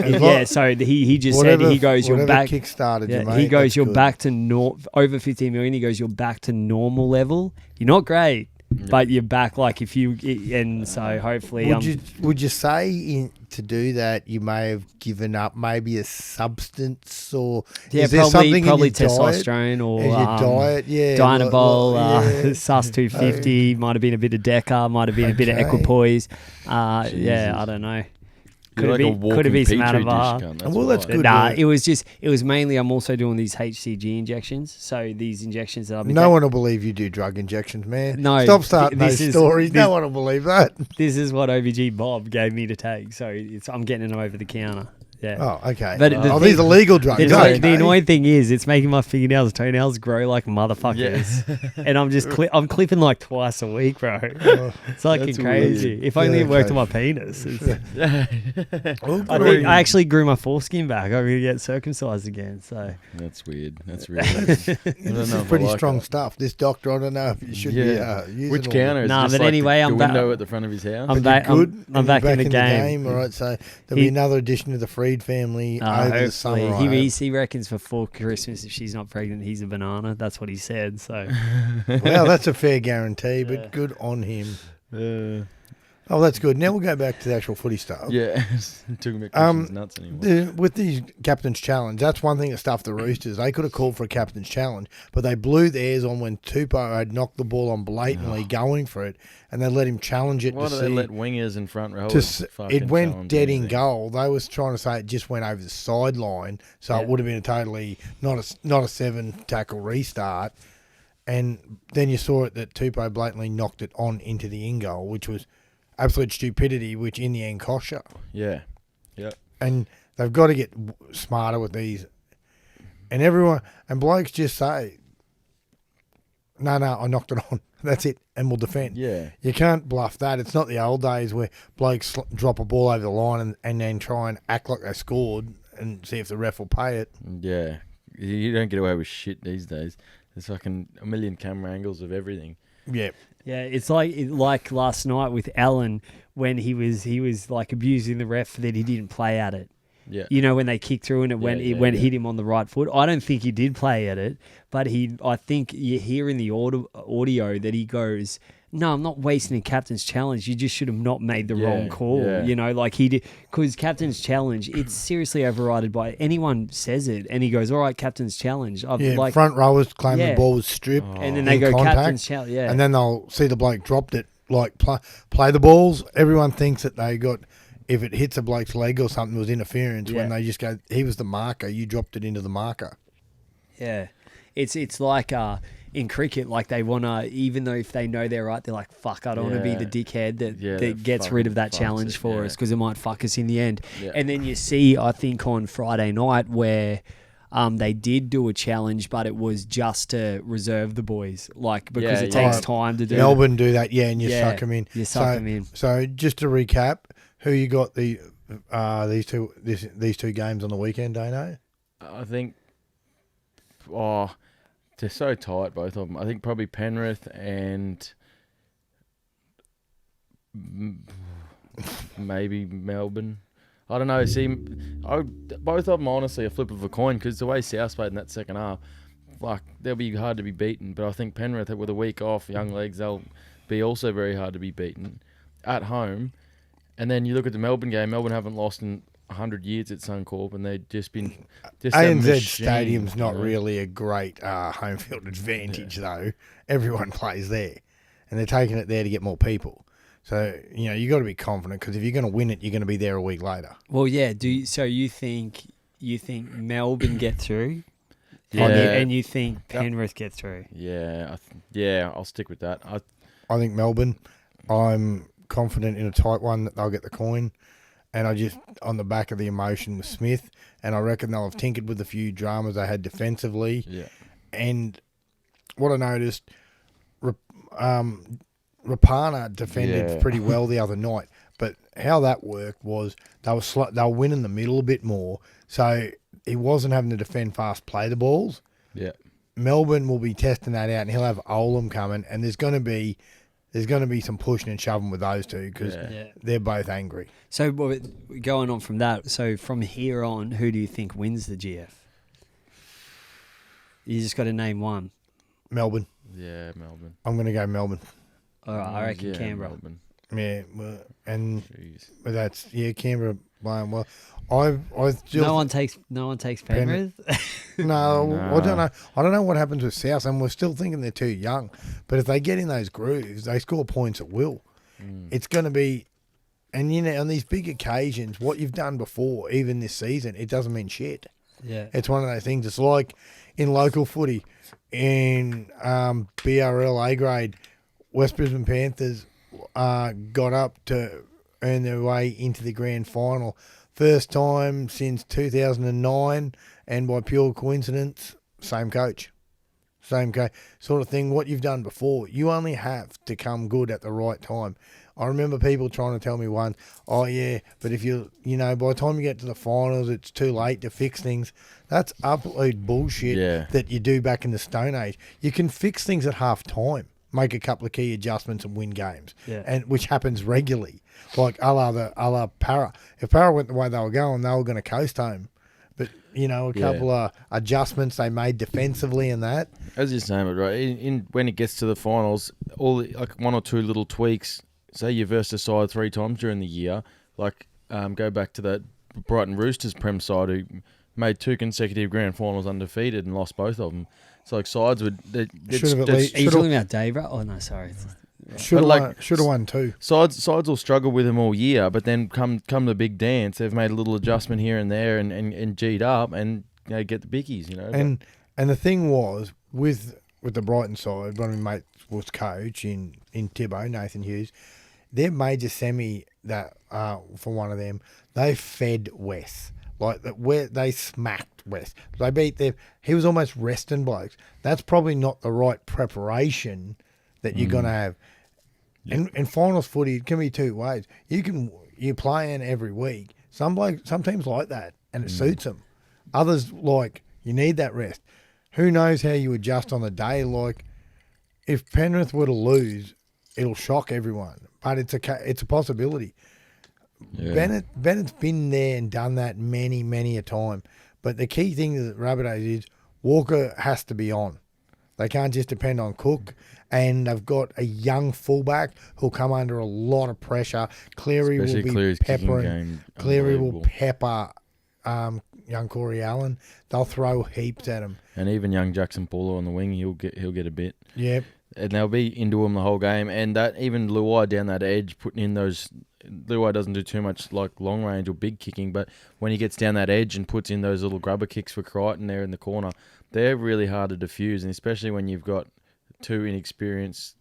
he just said, he goes, "You're back." Kickstarted you, mate. He goes, That's "You're good. back to over 15 million." He goes, "You're back to normal level. You're not great, but you're back." Like, if you, and so hopefully, would you say to do that you may have given up maybe a substance, or is there something probably in your testosterone diet? or Is your diet, Dynabol, Sus 250, might have been a bit of Deca, might have been a bit of Equipoise. I don't know. Could You're have like a been, could have been some Petri dish, Anavar. cunt, That's why. good. Nah, it was mainly, I'm also doing these HCG injections. So these injections that I've been No one will believe you do drug injections, man. No, Stop starting this those is- stories. No this- one will believe that. This is what OBG Bob gave me to take. So I'm getting it over the counter. Yeah. Oh, okay. But these are legal drugs. The annoying thing is, it's making my fingernails, toenails grow like motherfuckers, and I'm clipping like twice a week, bro. It's fucking That's crazy. weird. If only Yeah, it worked okay. on my penis. Oh, I actually grew my foreskin back. I'm gonna get circumcised again. So That's weird. That's really weird. This is pretty strong stuff. This doctor, I don't know if you should be using Which all counter? Is Nah, just but like anyway, the I'm back. window at the front of his house. I'm back. Good. I'm back in the game. All right, so there'll be another addition to the Freed family over the summer. Hopefully. He reckons for Christmas, if she's not pregnant, he's a banana. That's what he said. So, Well, that's a fair guarantee, but good on him. Oh, that's good. Now we'll go back to the actual footy stuff. Yeah, took me Christian's nuts anymore. With these Captain's Challenge, that's one thing that stuffed the Roosters. They could have called for a Captain's Challenge, but they blew theirs on when Tupou had knocked the ball on blatantly going for it, and they let him challenge it. Why do they let wingers and front rowers? It went dead in goal. They was trying to say it just went over the sideline, so it would have been a totally not a 7 tackle restart. And then you saw it that Tupou blatantly knocked it on into the in goal, which was absolute stupidity, which in the end cost you. Yeah. Yep. And they've got to get smarter with these. And everyone, and blokes just say, no, I knocked it on. That's it. And we'll defend. Yeah. You can't bluff that. It's not the old days where blokes drop a ball over the line and then try and act like they scored and see if the ref will pay it. Yeah. You don't get away with shit these days. There's fucking a million camera angles of everything. Yeah. yeah, it's like last night with Allen when he was like abusing the ref that he didn't play at it. Yeah. You know, when they kicked through and it hit him on the right foot. I don't think he did play at it, but I think you hear in the audio that he goes, no, I'm not wasting a captain's challenge. You just should have not made the wrong call. Yeah. You know, like he did. Because captain's challenge, it's seriously overridden by anyone says it. And he goes, all right, captain's challenge. Front rowers claim the ball was stripped. And then they go, contact, captain's challenge. Yeah. And then they'll see the bloke dropped it. Like, play the balls. Everyone thinks that they got, if it hits a bloke's leg or something, it was interference. When they just go, he was the marker. You dropped it into the marker. Yeah. It's like in cricket, like they want to, even though if they know they're right, they're like, fuck, I don't want to be the dickhead that gets rid of that challenge for us because it might fuck us in the end. Yeah. And then you see, I think on Friday night where they did do a challenge, but it was just to reserve the boys, like because it takes time to do. Melbourne do that, and you suck them in. You suck them in. So just to recap, who you got these two games on the weekend, Dano? I think, they're so tight, both of them. I think probably Penrith and maybe Melbourne. I don't know. See, both of them honestly a flip of a coin because the way South played in that second half, like they'll be hard to be beaten. But I think Penrith with a week off, young legs, they'll be also very hard to be beaten at home. And then you look at the Melbourne game. Melbourne haven't lost in 100 years at Suncorp, and they've just been ANZ Stadium's not really a great home field advantage though. Everyone plays there, and they're taking it there to get more people. So you got to be confident because if you're going to win it, you're going to be there a week later. Well, yeah. So you think Melbourne get through? Yeah. And you think Penrith get through? Yeah, I'll stick with that. I think Melbourne. I'm confident in a tight one that they'll get the coin. And I just, on the back of the emotion with Smith, and I reckon they'll have tinkered with a few dramas they had defensively. Yeah. And what I noticed, Rapana defended pretty well the other night. But how that worked was they were winning the middle a bit more. So he wasn't having to defend fast, play the balls. Yeah. Melbourne will be testing that out, and he'll have Olam coming, and there's going to be some pushing and shoving with those two because they're both angry. So going on from that, so from here on, who do you think wins the GF? You just got to name one. Melbourne. Yeah, Melbourne. I'm going to go Melbourne. All right, I reckon Canberra. Melbourne. Yeah, but that's Canberra playing well. I still no one takes Penrith. No, I don't know. I don't know what happens with South, and we're still thinking they're too young. But if they get in those grooves, they score points at will. It's going to be, and on these big occasions, what you've done before, even this season, it doesn't mean shit. Yeah, it's one of those things. It's like in local footy, in BRL A grade, West Brisbane Panthers got up to earn their way into the grand final. First time since 2009, and by pure coincidence, same coach. Same sort of thing. What you've done before, you only have to come good at the right time. I remember people trying to tell me once, oh yeah, but if by the time you get to the finals, it's too late to fix things. That's absolute bullshit that you do back in the Stone Age. You can fix things at half time, make a couple of key adjustments and win games, and which happens regularly. Like a la Para. If Para went the way they were going to coast home. But, a couple of adjustments they made defensively and that. As you're saying it, right, when it gets to the finals, like one or two little tweaks, say you versed a side 3 times during the year, like go back to that Brighton Roosters Prem side who made 2 consecutive grand finals undefeated and lost both of them. So like sides would... Are you talking about Dave? Oh, no, sorry. Should have won 2. Sides will struggle with them all year, but then come the big dance, they've made a little adjustment here and there and G'd up and get the bickies, And the thing was, with the Brighton side, one of my mates was coach in Tibbo, Nathan Hughes, their major semi that for one of them, they fed West. Where they smacked West. They beat them. He was almost resting blokes. That's probably not the right preparation that you're going to have. In finals footy, it can be 2 ways. You're playing every week. Some teams like that, and it suits them. Others you need that rest. Who knows how you adjust on the day? Like, if Penrith were to lose, it'll shock everyone. But it's a possibility. Yeah. Bennett's been there and done that many, many a time. But the key thing that Rabbitohs is Walker has to be on. They can't just depend on Cook. And they've got a young fullback who'll come under a lot of pressure. Cleary will be peppering. Cleary will pepper young Corey Allen. They'll throw heaps at him. And even young Jackson Paulo on the wing, he'll get a bit. Yep. And they'll be into him the whole game. And that even Luai down that edge, putting in those... Luai doesn't do too much like long range or big kicking, but when he gets down that edge and puts in those little grubber kicks for Crichton there in the corner, they're really hard to defuse. And especially when you've got 2 inexperienced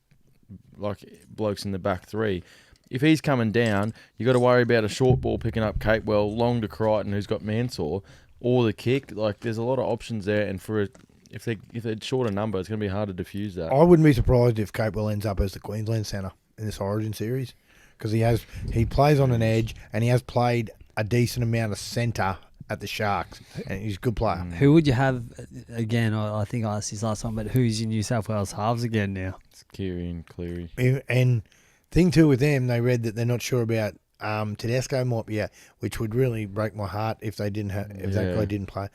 blokes in the back 3. If he's coming down, you got to worry about a short ball picking up Capewell, long to Crichton, who's got Mansour, or the kick. There's a lot of options there, and if they're short a number, it's going to be hard to defuse that. I wouldn't be surprised if Capewell ends up as the Queensland centre in this Origin series, because he plays on an edge, and he has played a decent amount of centre at the Sharks, and he's a good player. Who would you have again? I think I asked this last time, but who's your New South Wales halves again now? It's Keary and Cleary. And thing too with them, they read that they're not sure about Tedesco might be out, which would really break my heart if they didn't that guy didn't play.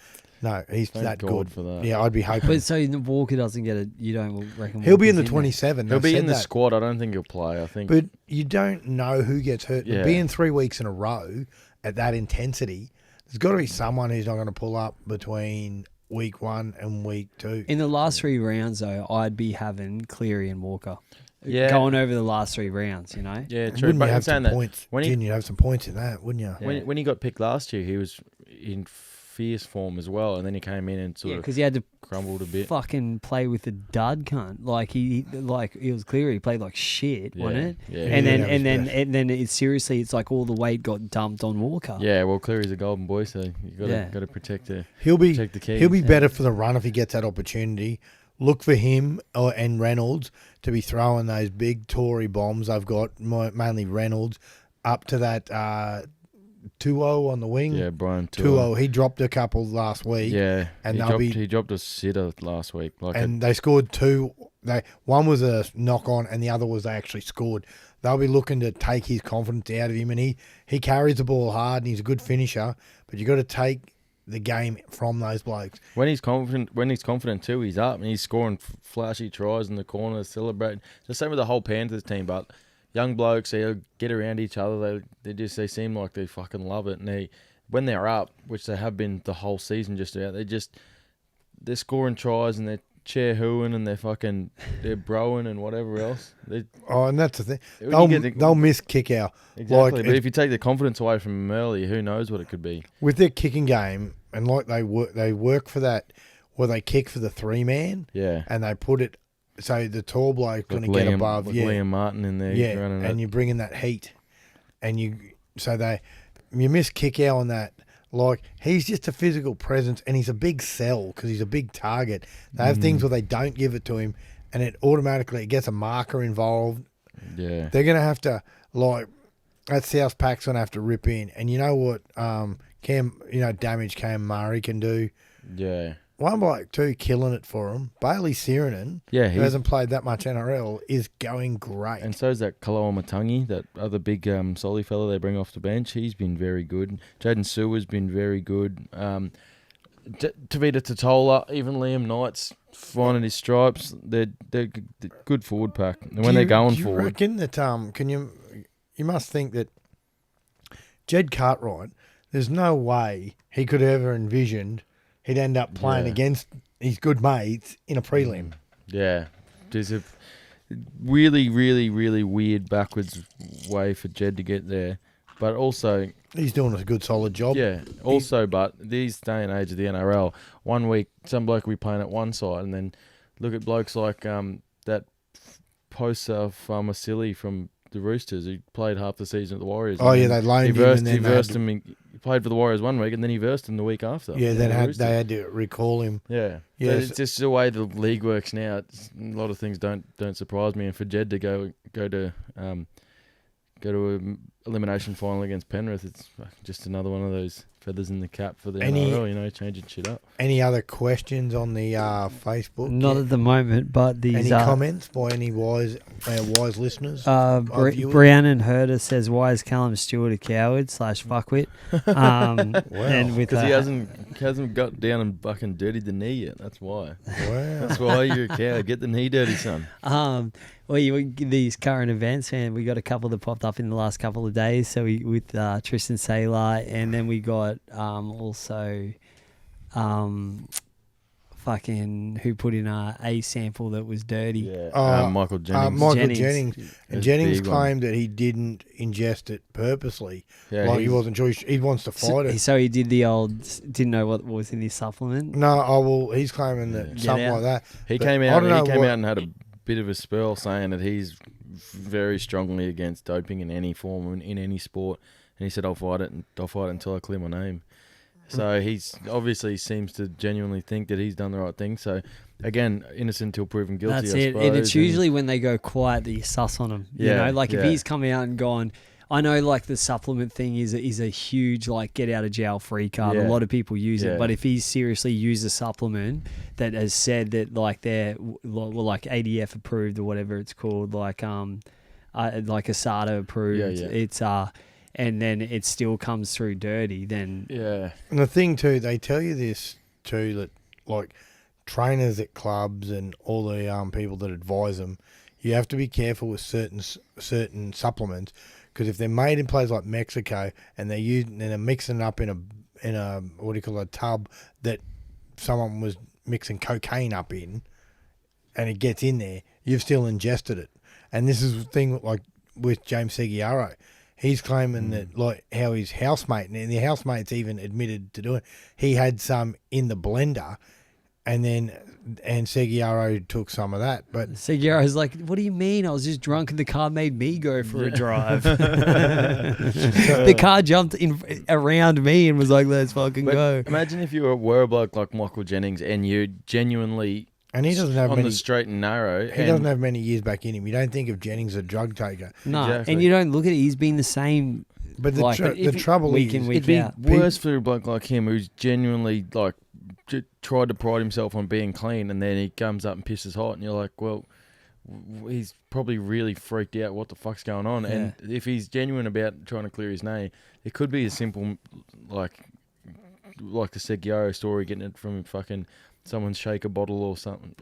No, he's that good for that. Yeah, I'd be hoping. But so Walker doesn't get it. You don't reckon he'll be in the 27? He'll be in the squad. I don't think he'll play. I think, but you don't know who gets hurt. Yeah. Being 3 weeks in a row at that intensity, there's got to be someone who's not going to pull up between week 1 and week 2. In the last 3 rounds, though, I'd be having Cleary and Walker. Yeah. Going over the last 3 rounds, Yeah, true. Wouldn't you have some points? You'd have some points in that, wouldn't you? Yeah. When he got picked last year, he was in fierce form as well, and then he came in and because he had to crumbled a bit. Fucking play with the dud cunt. He was clear. He played like shit, wasn't it? Yeah. And then it's like all the weight got dumped on Walker. Yeah, well, Cleary's a golden boy, so you got to protect the. He'll be keys. He'll be better for the run if he gets that opportunity. Look for him and Reynolds to be throwing those big Tory bombs. I've got mainly Reynolds up to that 2-0 on the wing. Yeah, Brian 2-0. He dropped a couple last week. Yeah, and he dropped a sitter last week. They scored 2. One was a knock on, and the other was they actually scored. They'll be looking to take his confidence out of him, and he carries the ball hard, and he's a good finisher. But you got to take the game from those blokes. When he's confident too, he's up and he's scoring flashy tries in the corner, celebrating. The same with the whole Panthers team, but young blokes, they get around each other. They seem like they fucking love it, and when they're up, which they have been the whole season just about, they're scoring tries and they're chair hooing and they're broing and whatever else. And that's the thing. They'll miss kick out. Exactly. But if you take the confidence away from them early, who knows what it could be. With their kicking game, and they work for that, where they kick for the 3-man. Yeah. And they put it so the tall bloke going to get above. Liam Martin in there. Yeah. And you bring in that heat. and you miss Kickow on that. Like, he's just a physical presence, and he's a big sell because he's a big target. They have things where they don't give it to him, and it automatically gets a marker involved. Yeah. They're going to have to, like, that South Pack's going to have to rip in. And you know what damage Cam Murray can do? Yeah. One bloke, too, killing it for him. Bailey Sirinen, who hasn't played that much NRL, is going great. And so is that Kaloa Matangi, that other big Solly fella they bring off the bench. He's been very good. Jaden Sewer's been very good. Tavita Totola, even Liam Knight's finding his stripes. They're good forward pack. And when they're going forward. Do you reckon that you must think that Jed Cartwright, there's no way he could have ever envisioned he'd end up playing against his good mates in a prelim. Yeah. There's a really, really, really weird backwards way for Jed to get there. But also... He's doing a good, solid job. Yeah. Also, but these day and age of the NRL, 1 week, some bloke will be playing at one side, and then look at blokes like that Posa Farmasili from the Roosters, who played half the season at the Warriors. Oh, yeah, they loaned him. He versed him. He played for the Warriors 1 week, and then he versed him the week after. Yeah, they had to recall him. Yeah. Yeah, But it's just the way the league works now. A lot of things don't surprise me, and for Jed to go to a elimination final against Penrith, it's just another one of those feathers in the cap for the NRL, changing shit up. Any other questions on the Facebook? Not at the moment, but these... Any comments by any wise listeners? Brianna Herder says, why is Callum Stewart a coward / fuckwit? Because he hasn't got down and fucking dirtied the knee yet. That's why. Wow. That's why you're a coward. Get the knee dirty, son. These current events, and we got a couple that popped up in the last couple of days. So with Tristan Saylor, and then we got also who put in a sample that was dirty. Yeah. Michael Jennings. Michael Jennings. And Jennings claimed that he didn't ingest it purposely. Yeah, he wasn't sure. He wants to fight it. So he did the old, didn't know what was in his supplement? No, he's claiming that something like that. He came out and had a bit of a spell saying that he's very strongly against doping in any form, in any sport. And he said, I'll fight it until I clear my name. So he's obviously seems to genuinely think that he's done the right thing. So again, innocent until proven guilty. That's I it. suppose. And it's usually when they go quiet that you suss on them. If he's coming out and gone, I know like the supplement thing is a huge like get out of jail free card. A lot of people use it, but if he's seriously used a supplement that has said that like they're like ADF approved or whatever it's called, like ASADA approved, it's and then it still comes through dirty, then... Yeah. And the thing, too, they tell you this, too, that, like, trainers at clubs and all the people that advise them, you have to be careful with certain supplements, because if they're made in places like Mexico and they're mixing it up in a tub that someone was mixing cocaine up in, and it gets in there, you've still ingested it. And this is the thing, like, with James Seguiaro. He's claiming that, like, how his housemate, and the housemate's even admitted to doing it, he had some in the blender, and Seguiaro took some of that. But Seguiaro's like, what do you mean? I was just drunk and the car made me go for a drive. The car jumped around me and was like, let's fucking go. Imagine if you were a bloke like Michael Jennings and you genuinely... And he doesn't have the straight and narrow. He doesn't have many years back in him. You don't think of Jennings a drug taker. No, exactly. And you don't look at it. He's been the same. But the trouble is, it'd be worse for a bloke like him who's genuinely like tried to pride himself on being clean, and then he comes up and pisses hot, and you're like, well, he's probably really freaked out. What the fuck's going on? Yeah. And if he's genuine about trying to clear his name, it could be as simple like the Seguiaro story, getting it from fucking someone's shaker bottle or something.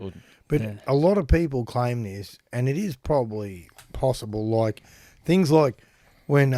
But a lot of people claim this, and it is probably possible. Like things like when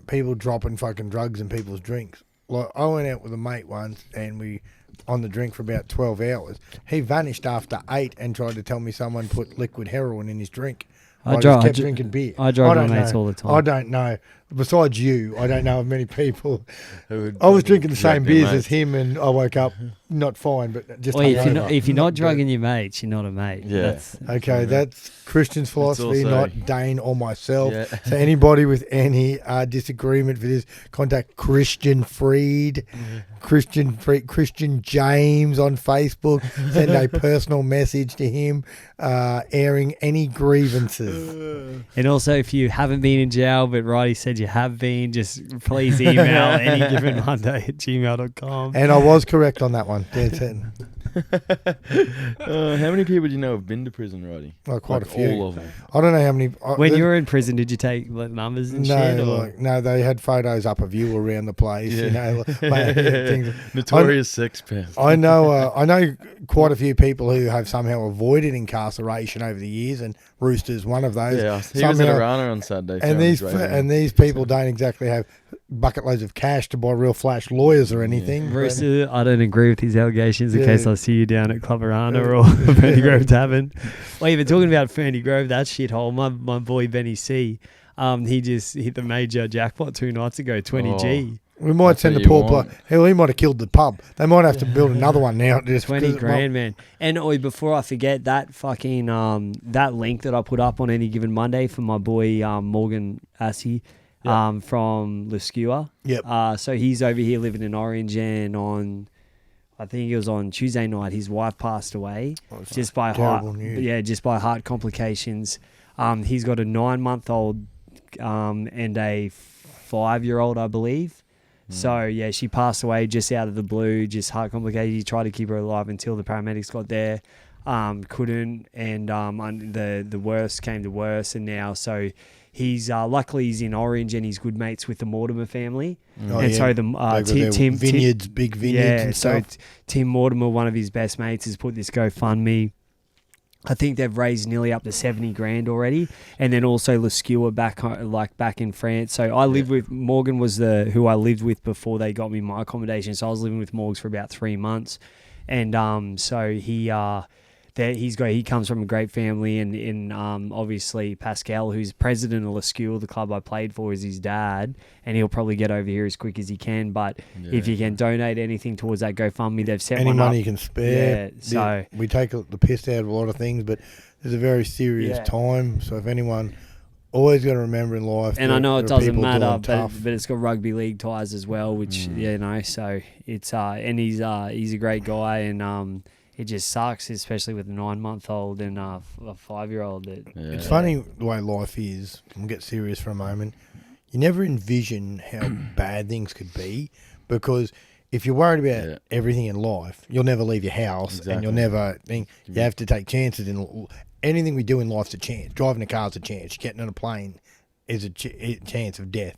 people dropping fucking drugs in people's drinks. Like I went out with a mate once, and we on the drink for about 12 hours. He vanished after 8 and tried to tell me someone put liquid heroin in his drink. I just kept drinking beer. I drive my mates all the time. I don't know. besides you, I don't know of many people. Who would I was drinking the drag same their beers as mates. him, and I woke up not fine, but just Well, hungover. if you're not good. drugging your mates, you're not a mate. Yeah. That's, Okay, that's Christian's philosophy, also- not Dane or myself. Yeah. So anybody with any disagreement for this, contact Christian Freed, Christian James on Facebook. Send a personal message to him, airing any grievances. and also, if you haven't been in jail, but Righty said you have been, just please email anygivenmonday@gmail.com. And I was correct on that one. Dead set. How many people do you know have been to prison, Roddy? Well, quite Like a few. All of them. I don't know how many. When you were in prison, did you take like, numbers and shit? Or? No, they had photos up of you around the place. You know, like, things. Notorious sex pest. I know quite a few people who have somehow avoided incarceration over the years, and Rooster's one of those. Yeah, he was at Somehow- Arana on Saturday. and these people don't exactly have bucket loads of cash to buy real flash lawyers or anything. but- Rooster, I don't agree with his allegations in Yeah. case I see you down at Club Arana or Ferny Grove Tavern. Well, even talking about Ferny Grove, that shithole, my boy Benny C, he just hit the major jackpot 2 nights ago, 20G. We might That's send what the you poor want. bloke. Hell, he might have killed the pub. They might have to build another one now. Just 20 'cause it grand, man. And before I forget, that fucking that link that I put up on Any Given Monday for my boy Morgan Assey from Luskewa. Yep. So he's over here living in Orange, and I think it was on Tuesday night, his wife passed away just by terrible heart. news. Yeah, just by heart complications. He's got a 9-month-old and a 5-year-old, I believe. So yeah, she passed away just out of the blue, just heart complications. He tried to keep her alive until the paramedics got there, couldn't, and the worst came to worse, and now he's luckily he's in Orange and he's good mates with the Mortimer family, Oh, and yeah. so They've got Tim their vineyards, big vineyards yeah, and so stuff. Tim Mortimer, one of his best mates, has put this GoFundMe. I think they've raised nearly up to 70 grand already, and then also Luskewa back in France. So I lived with Morgan was who I lived with before they got me my accommodation. So I was living with Morgs for about 3 months, and so he comes from a great family, and obviously Pascal, who's president of Luskewa, the club I played for, is his dad, and he'll probably get over here as quick as he can. But if you can donate anything towards that GoFundMe, they've set Any one money up. you can spare. Yeah, so we take the piss out of a lot of things, but there's a very serious time. So if anyone, always got to remember in life. and I know it there are doesn't people matter, doing tough. but it's got rugby league ties as well, which so it's and he's a great guy, and it just sucks, especially with a 9-month-old and a 5-year-old. It's funny the way life is. We'll get serious for a moment. You never envision how bad things could be, because if you're worried about everything in life, you'll never leave your house, and you'll never think. You have to take chances in anything we do in life's a chance. Driving a car's a chance. Getting on a plane is a chance of death,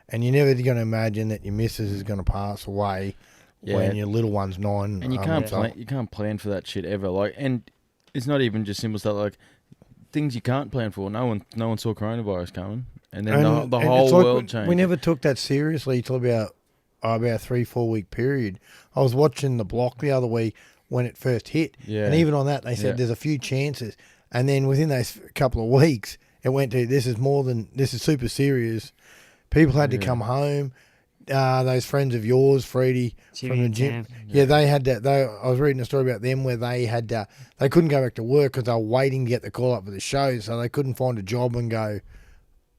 and you're never going to imagine that your missus is going to pass away when your little one's 9. And you can't plan for that shit ever. Like, and it's not even just simple stuff like things you can't plan for. No one saw coronavirus coming, and then the whole it's like world changed. We never took that seriously till about 3-4 week period. I was watching The Block the other week when it first hit, and even on that they said there's a few chances, and then within those couple of weeks it went to this is super serious. People had to come home. Those friends of yours, Freddie, from the gym, they had that. I was reading a story about them where they had they couldn't go back to work because they were waiting to get the call up for the show, so they couldn't find a job and go,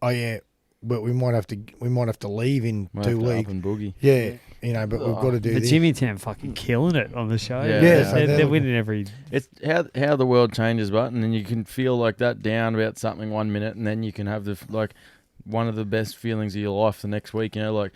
oh yeah, but we might have to leave in 2 weeks. Up and boogie. Yeah, but we've got to do But this. Jimmy Tam fucking killing it on the show. Yeah, so they're winning every. It's how the world changes, but and then you can feel like that down about something 1 minute, and then you can have one of the best feelings of your life the next week. Like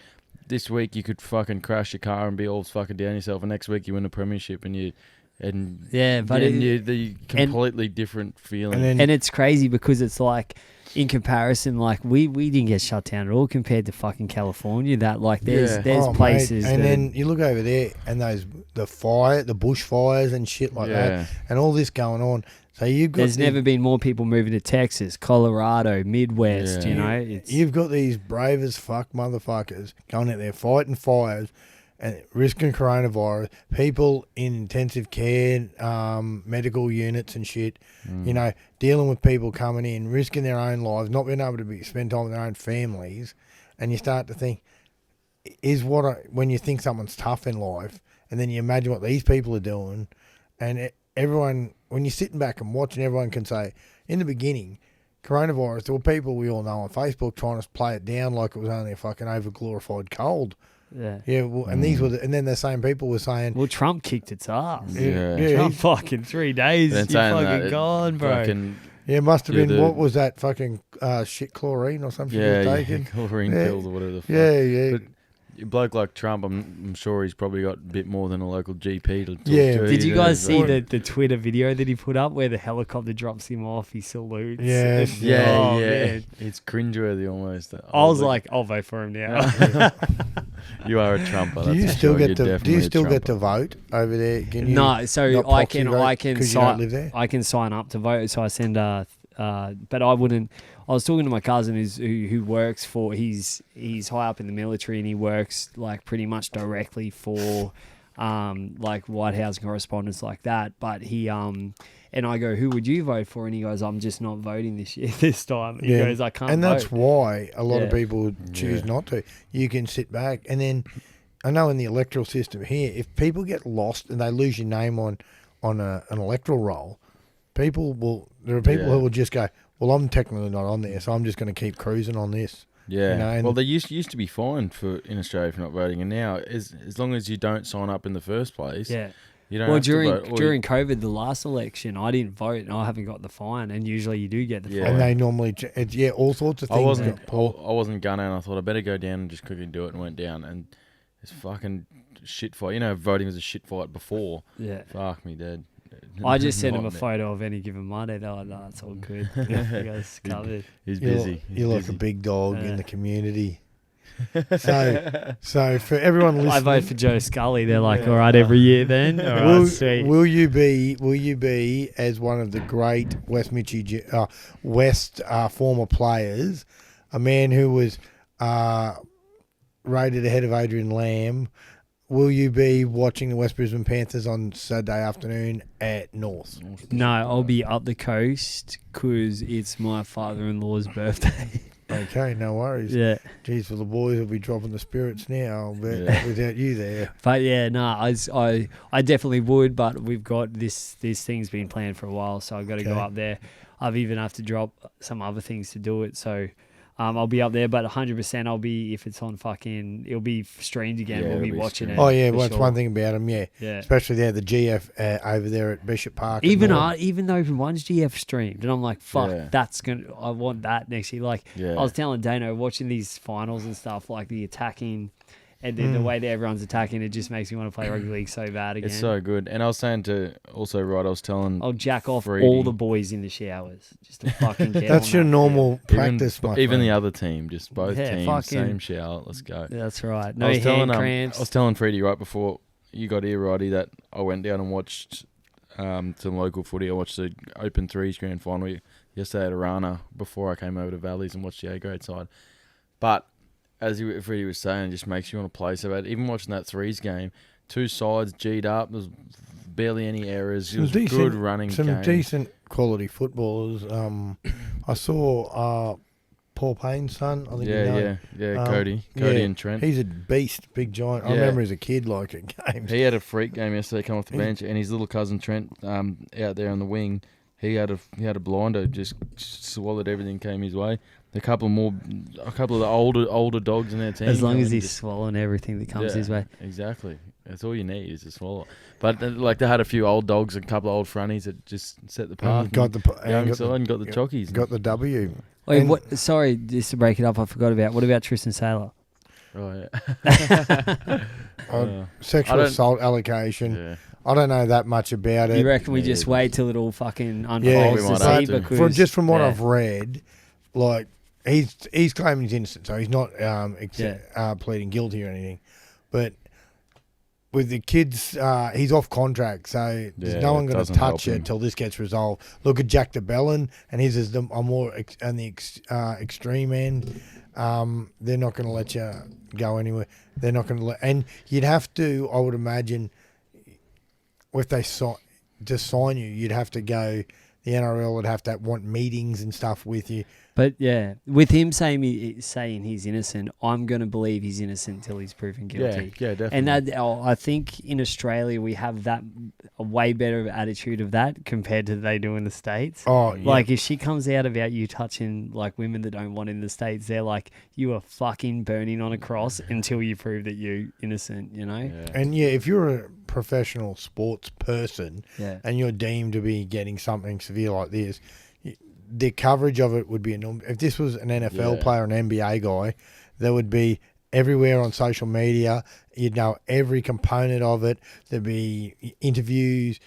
this week you could fucking crash your car and be all fucking down yourself, and next week you win a premiership and you the completely different feeling. And it's crazy because it's like, in comparison, like we didn't get shut down at all compared to fucking California. That there's places, mate. And then you look over there and the bushfires and shit like that, and all this going on. So there's never been more people moving to Texas, Colorado, Midwest. You've got these brave as fuck motherfuckers going out there fighting fires and risking coronavirus. People in intensive care, medical units and shit. Dealing with people coming in, risking their own lives, not being able to spend time with their own families, and you start to think, when you think someone's tough in life, and then you imagine what these people are doing, and everyone, when you're sitting back and watching, everyone can say, in the beginning, coronavirus, there were people we all know on Facebook trying to play it down like it was only a fucking over-glorified cold. Yeah. Yeah, well, and and then the same people were saying, well, Trump kicked its ass. Yeah. Trump fucking 3 days. You're fucking gone, bro. It must have been, what was that fucking shit, chlorine or something? Chlorine pills or whatever the fuck. Yeah. But a bloke like Trump, I'm sure he's probably got a bit more than a local GP to talk to. Did you guys see the Twitter video that he put up where the helicopter drops him off, he salutes? Yeah. Yeah. It's cringeworthy almost. I was like, I'll vote for him now. You are a Trumper. Do you still get to vote over there? Can you I can I can sign up to vote. So I send but I wouldn't. I was talking to my cousin who works for. He's high up in the military and he works like pretty much directly for like White House correspondence like that. But he and I go, who would you vote for? And he goes, I'm just not voting this time. He goes, I can't. And vote. that's why a lot of people choose not to. You can sit back, and then I know in the electoral system here, if people get lost and they lose your name on an electoral roll, there are people who will just go, well, I'm technically not on there, so I'm just going to keep cruising on this. Yeah. Well, they used to be fined in Australia for not voting, and now as long as you don't sign up in the first place, you don't. Well, during COVID, the last election, I didn't vote, and I haven't got the fine. And usually, you do get the fine. And they normally, all sorts of things. I wasn't gonna, and I thought I better go down and just quickly do it, and went down, and it's fucking shit fight. You know, voting was a shit fight before. Yeah. Fuck me, dead. I just sent him a photo of any given Monday. They're like, no, it's all good. You guys covered. He's busy. You're like a big dog in the community. So for everyone listening, I vote for Joe Scully. They're like, all right, every year then. All right, sweet. Will you be as one of the great West former players, a man who was rated ahead of Adrian Lamb? Will you be watching the West Brisbane Panthers on Saturday afternoon at North? No, I'll be up the coast because it's my father-in-law's birthday. Okay, no worries. Yeah. Geez, for the boys will be dropping the spirits now without you there. But yeah, I definitely would, but we've got this thing's been planned for a while, so I've got to go up there. I've even have to drop some other things to do it, so I'll be up there, but 100% I'll be, if it's on fucking, it'll be streamed again. Yeah, we'll be watching it. Oh yeah, well, that's one thing about them, yeah. Yeah. Especially there, the GF over there at Bishop Park. Even though one's GF streamed, and I'm like, fuck, I want that next year. Like, I was telling Dano, watching these finals and stuff, like the attacking, and then the way that everyone's attacking, it just makes me want to play rugby league so bad again. It's so good. And I was saying I was telling I'll jack off all the boys in the showers just to fucking get That's your normal practice, even the other team, just both teams, same shower. Let's go. That's right. No hand cramps. I was telling Freddie right before you got here, Roddy, that I went down and watched some local footy. I watched the Open Threes grand final yesterday at Arana before I came over to Valleys and watched the A-grade side. But as Freddie was saying, it just makes you want to play so bad. Even watching that threes game, two sides G'd up. There was barely any errors. It was good running game. Some decent quality footballers. I saw Paul Payne's son. I think Cody and Trent. He's a beast, big giant. I remember as a kid at games. He had a freak game yesterday, come off the bench, and his little cousin Trent, out there on the wing, he had a blinder, just swallowed everything came his way. A couple of the older dogs in their team. As long as he's swallowing everything that comes his way. Exactly. That's all you need is to swallow. But they had a few old dogs, a couple of old fronties that just set the path. Got the chockies. Got the W. Wait, sorry, just to break it up, I forgot about. What about Tristan Saylor? Oh yeah. Sexual assault allegation. Yeah. I don't know that much about it. You reckon we just wait till it all fucking unfolds to see? Because from what I've read, like he's claiming he's innocent, so he's not pleading guilty or anything. But with the kids, he's off contract, so there's no one going to touch it until this gets resolved. Look at Jack DeBellin, and his is more on the extreme end. They're not going to let you go anywhere. They're not going to and you'd have to, I would imagine, if they sign you, you'd have to go the NRL would have to want meetings and stuff with you. But yeah, with him saying he's innocent, I'm going to believe he's innocent until he's proven guilty. Yeah, definitely. And I think in Australia we have a way better attitude of that compared to they do in the States. Oh, yeah. Like if she comes out about you touching like women that don't want in the States, they're like, you are fucking burning on a cross until you prove that you're innocent, you know? Yeah. And yeah, if you're a professional sports person and you're deemed to be getting something severe like this, the coverage of it would be enormous. If this was an NFL player, an NBA guy, there would be everywhere on social media. You'd know every component of it. There'd be interviews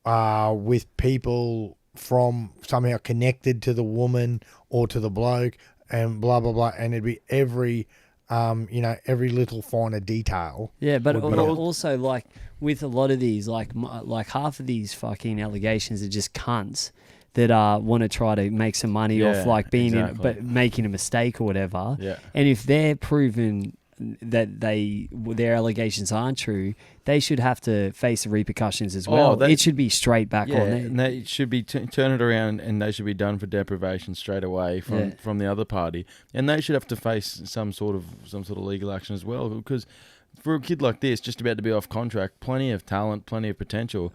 with people from somehow connected to the woman or to the bloke and blah, blah, blah. And it'd be every little finer detail. Yeah, but also like with a lot of these, like half of these fucking allegations are just cunts that want to try to make some money off like being but making a mistake or whatever. Yeah. And if they're proven that their allegations aren't true, they should have to face the repercussions as well. It should be straight back on there. And they should be turn it around, and they should be done for deprivation straight away from the other party, and they should have to face some sort of legal action as well. Because for a kid like this, just about to be off contract, plenty of talent, plenty of potential.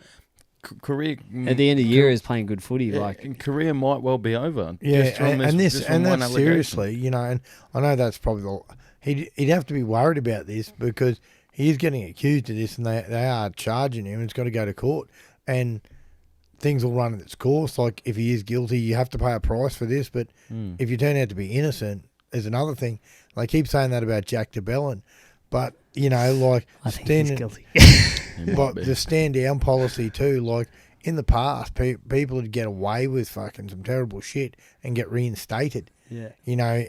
Career at the end of the year is playing good footy. And career might well be over. Yeah, that's seriously, you know. And I know that's probably he'd have to be worried about this because he's getting accused of this, and they are charging him. It's got to go to court, and things will run its course. Like if he is guilty, you have to pay a price for this. But if you turn out to be innocent, is another thing. They keep saying that about Jack DeBellin, but you know, like I think he's guilty. But the stand down policy too, like in the past, people would get away with fucking some terrible shit and get reinstated. Yeah. You know,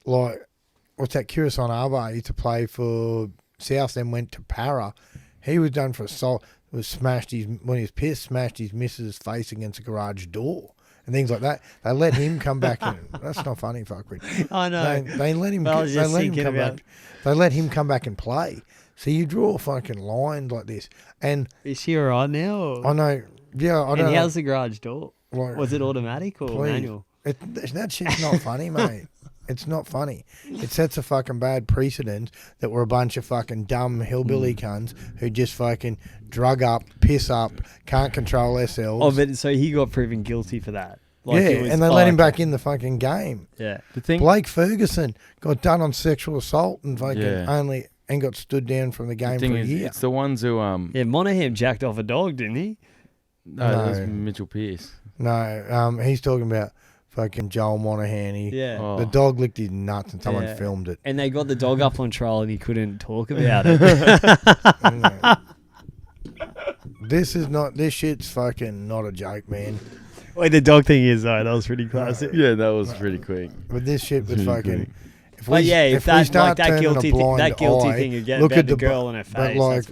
like what's that? Kirasan Arba used to play for South, then went to Para. He was done for assault. When he was pissed, smashed his missus' face against a garage door and things like that. They let him come back. That's not funny, fuckwit. I know. They let him. They let him come back. They let him come back and play. So you draw a fucking line like this. And is she all right now? Or? I know. Yeah, I don't know. And how's the garage door? Like, was it automatic or manual? That shit's not funny, mate. It's not funny. It sets a fucking bad precedent that we're a bunch of fucking dumb hillbilly cunts who just fucking drug up, piss up, can't control ourselves. Oh, but so he got proven guilty for that. Like and they let him back in the fucking game. Yeah. Blake Ferguson got done on sexual assault and fucking and got stood down from the game for a year. It's the ones who Yeah, Monahan jacked off a dog, didn't he? No, that was Mitchell Pearce. No, he's talking about fucking Joel Monahan. The dog licked his nuts and someone filmed it. And they got the dog up on trial and he couldn't talk about it. This shit's fucking not a joke, man. Wait, the dog thing is though, that was pretty classic. Yeah, that was pretty quick. But this shit was fucking. If that guilty thing again about the girl in her face,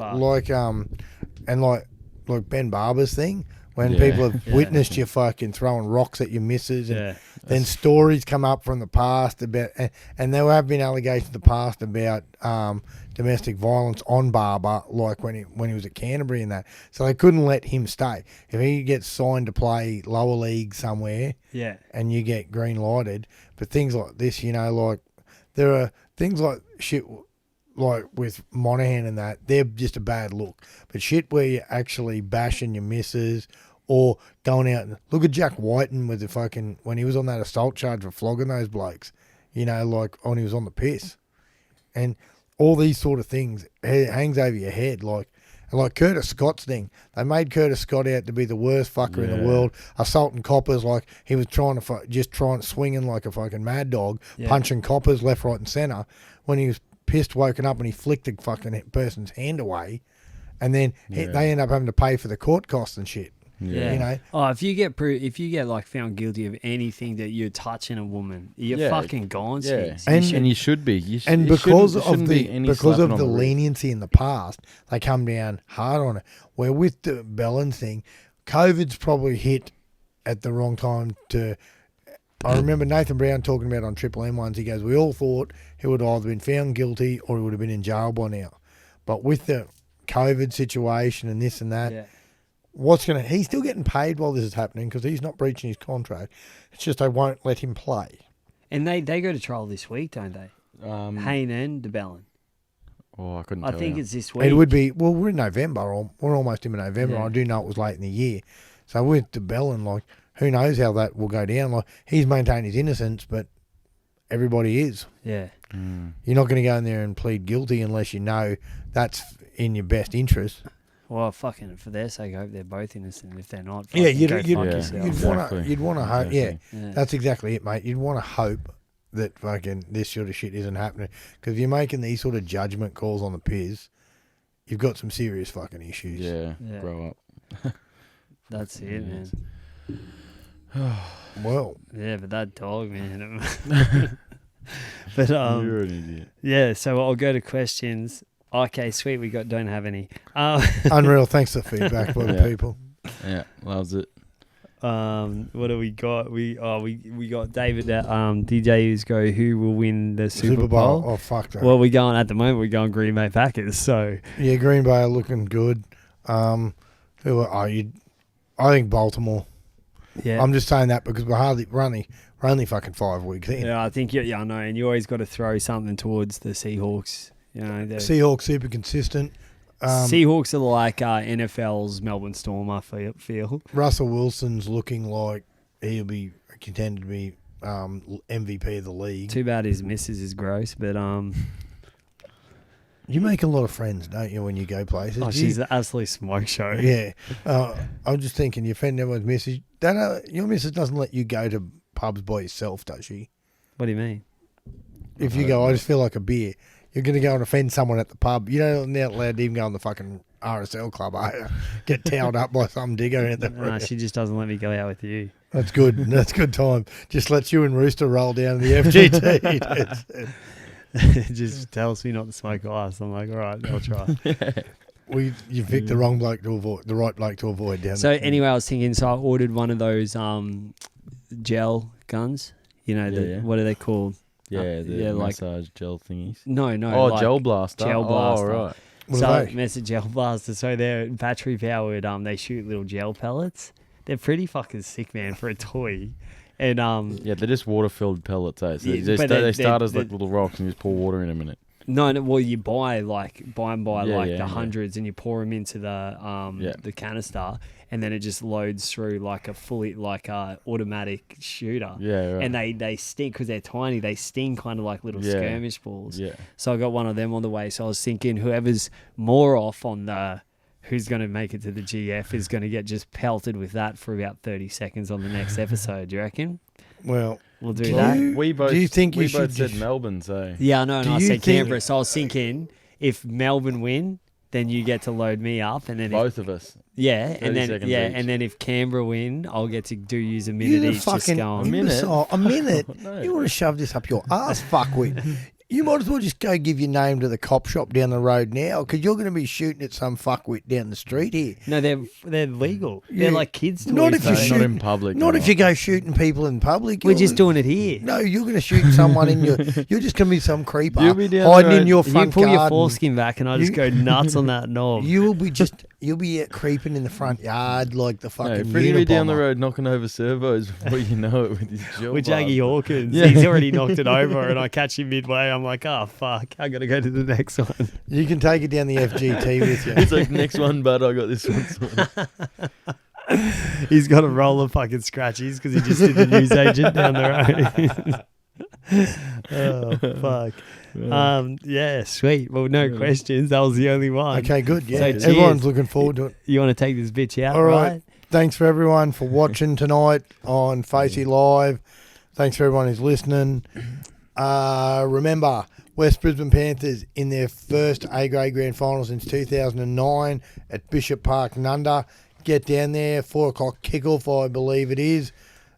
like Ben Barber's thing, when people have witnessed you fucking throwing rocks at your missus, and then stories come up from the past about, and there have been allegations in the past about domestic violence on Barber, like when he was at Canterbury and that. So they couldn't let him stay. If he gets signed to play lower league somewhere, and you get green lighted, but things like this, you know, like there are things like shit. Like with Monahan and that, they're just a bad look. But shit where you're actually bashing your missus or going out and look at Jack Whiten with the fucking when he was on that assault charge for flogging those blokes, you know, like when he was on the piss, and all these sort of things hangs over your head. Like Curtis Scott's thing, they made Curtis Scott out to be the worst fucker in the world, assaulting coppers like he was trying to swinging like a fucking mad dog, punching coppers left, right, and centre. When he was pissed, woken up, and he flicked the fucking person's hand away, and then they end up having to pay for the court costs and shit. Yeah. You know. Oh, if you get like found guilty of anything that you're touching a woman, you're fucking gone. Yeah. And you should be. Because of the leniency in the past, they come down hard on it. Where with the Bellin thing, COVID's probably hit at the wrong time to. I remember Nathan Brown talking about on Triple M ones. He goes, we all thought he would have either been found guilty or he would have been in jail by now. But with the COVID situation and this and that, he's still getting paid while this is happening because he's not breaching his contract. It's just they won't let him play. And they go to trial this week, don't they? Hayne and DeBellin. Oh, I couldn't I tell think you. it's this week. It would be, well, we're in November, or we're almost in November. Yeah. I do know it was late in the year. So with DeBellin, like, who knows how that will go down. Like, he's maintained his innocence, but everybody is. Yeah. You're not going to go in there and plead guilty unless you know that's in your best interest. Well, fucking, for their sake, I hope they're both innocent. If they're not, Yeah, fucking go fuck yourself. you'd want to hope. Exactly. Yeah, that's exactly it, mate. You'd want to hope that fucking this sort of shit isn't happening. Because if you're making these sort of judgment calls on the piss, you've got some serious fucking issues. Yeah, Yeah. grow up. That's it, man. Well, Yeah, but that dog, man. But You're an idiot. yeah. So I'll go to questions. Okay, sweet. We don't have any. unreal. Thanks for the feedback by the Yeah. people. Yeah, loves it. What do we got? We got David at DJU's go. Who will win the Super Bowl? Oh, fuck that. Well, we're going at the moment. We're going Green Bay Packers. So Yeah, Green Bay are looking good. I think Baltimore. yeah, I'm just saying that because we're only fucking 5 weeks in. yeah. I think I know, and you always got to throw something towards the Seahawks. You know, the Seahawks super consistent. Seahawks are like NFL's Melbourne Storm. I feel. Russell Wilson's looking like he'll be contended to be MVP of the league. Too bad his missus is gross, but You make a lot of friends, don't you, when you go places? she's an absolute smoke show. Yeah. I'm just thinking, you friend everyone's missus. Your missus doesn't let you go to pubs by yourself, does she? What do you mean? If you go, I just feel like a beer. You're going to go and offend someone at the pub. You don't not allowed to even go on the fucking RSL club, are you? Get towed up by some digger at the No, she just doesn't let me go out with you. That's good. That's good time. Just lets you and Rooster roll down the FGT. It just tells me not to smoke ice. I'm like, all right, I'll try. You picked the wrong bloke to avoid, the right bloke to avoid down So there. anyway, I was thinking, so I ordered one of those gel guns. You know, Yeah. what are they called? Yeah, the yeah, like- massage gel thingies. No, Oh, like gel blaster. Gel blaster. Oh, right. What so are they? it's a gel blaster. So they're battery powered. They shoot little gel pellets. They're pretty fucking sick, man, for a toy. And Yeah, they're just water-filled pellets, eh? So Yeah, they but start as like they're- little rocks and you just pour water in a minute. no, well, you buy the Yeah. hundreds and you pour them into the canister, and then it just loads through like a fully automatic shooter. Yeah, right. And they sting because they're tiny. They sting kind of like little Yeah. skirmish balls. Yeah. So I got one of them on the way. So I was thinking whoever's more off on the who's going to make it to the GF is going to get just pelted with that for about 30 seconds on the next episode. Do you reckon? Well, We'll do Do that. you- We both. do you think we you both should said just- Melbourne? So Yeah, no, Do I you said think- Canberra. So I was thinking if Melbourne win, then you get to load me up, and then both of us. and 30 then seconds each. and then if Canberra win, I'll get to use a minute you each. Just fucking going. minute? A minute? No. You want to shove this up your ass, fuckwit? You might as well just go give your name to the cop shop down the road now, because you're going to be shooting at some fuckwit down the street here. No, they're legal. Yeah. They're like kids' toys. Not if you though. shoot- Not in public. Not no. if you go shooting people in public. We're You're- just doing it here. No, you're going to shoot someone in your. You're just going to be some creeper You'll be down hiding the in road. your You front pull your garden. foreskin back, and I just You- go nuts on that knob. You'll be out creeping in the front yard like the No, fucking. Freddie will be down the Unabomber. road knocking over servos before you know it with his gel With Jaggy blaster. Hawkins, Yeah. he's already knocked it over, and I catch him midway. I'm like, oh fuck, I gotta go to the next one. You can take it down the FGT with you. It's like next one, but I got this one. sorted. He's got a roll of fucking scratchies because he just did the newsagent down the road. Oh fuck. Yeah, sweet. Well, no Yeah. questions. That was the only one. Okay, good. Yeah, So cheers. everyone's looking forward to it. You want to take this bitch out, All right. right? Thanks for everyone for watching tonight on Facey Live. Thanks for everyone who's listening. Remember, West Brisbane Panthers in their first A-grade grand final since 2009 at Bishop Park, Nunda. Get down there, 4 o'clock kickoff, I believe it is.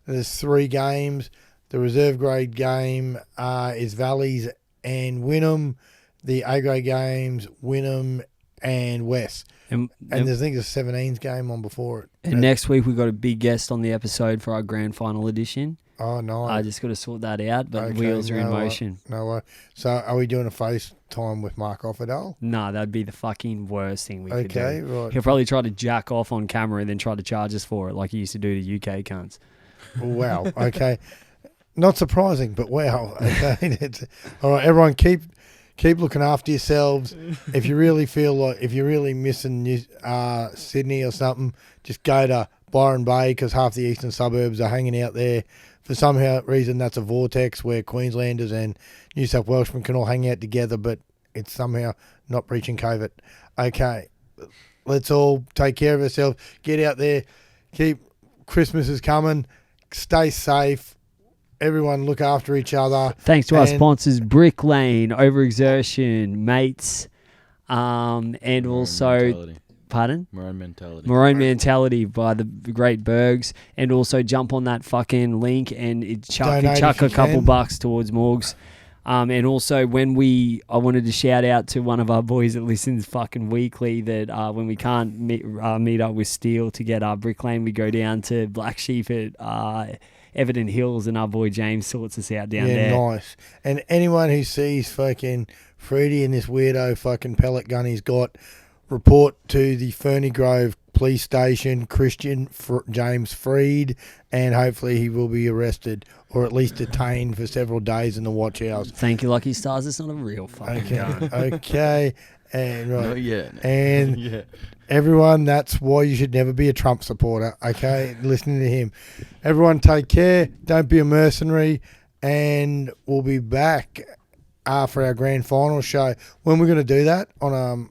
There's 3 games. The reserve grade game is Valleys and Wynnum. The A-grade games, Wynnum and West. And And I think there's a 17s game on before it. next week we've got a big guest on the episode for our grand final edition. Oh, nice. I just got to sort that out, but Okay, wheels are in no wor- motion. No way. So are we doing a FaceTime with Mark Offerdale? No, that'd be the fucking worst thing we could Okay, do. right. He'll probably try to jack off on camera and then try to charge us for it like he used to do to UK cunts. Wow. Okay. Not surprising, but wow. Okay. All right, everyone, keep looking after yourselves. If you really feel like, if you're really missing Sydney or something, just go to Byron Bay, because half the eastern suburbs are hanging out there. For some reason, that's a vortex where Queenslanders and New South Welshmen can all hang out together, but it's somehow not breaching COVID. Okay, let's all take care of ourselves. Get out there. Christmas is coming. Stay safe. Everyone look after each other. Thanks to our sponsors, Brick Lane, Overexertion, Mates, and also... Mentality. Pardon? Maroon Mentality. Maroon Mentality by the great Bergs. And also jump on that fucking link and chuck a couple bucks towards Morgs. And also I wanted to shout out to one of our boys that listens fucking weekly that when we can't meet up with Steel to get our Brick Lane, we go down to Black Sheep at Everton Hills, and our boy James sorts us out down there. Yeah, nice. And anyone who sees fucking Freddie and this weirdo fucking pellet gun he's got, report to the Ferny Grove police station, James Freed, and hopefully he will be arrested or at least detained for several days in the watch house. Thank you, Lucky Stars. It's not a real fucking gun. Okay. And right. Not yet. And Yeah. everyone, that's why you should never be a Trump supporter, okay? Listening to him. Everyone take care. Don't be a mercenary. And we'll be back for our grand final show. When we're going to do that? On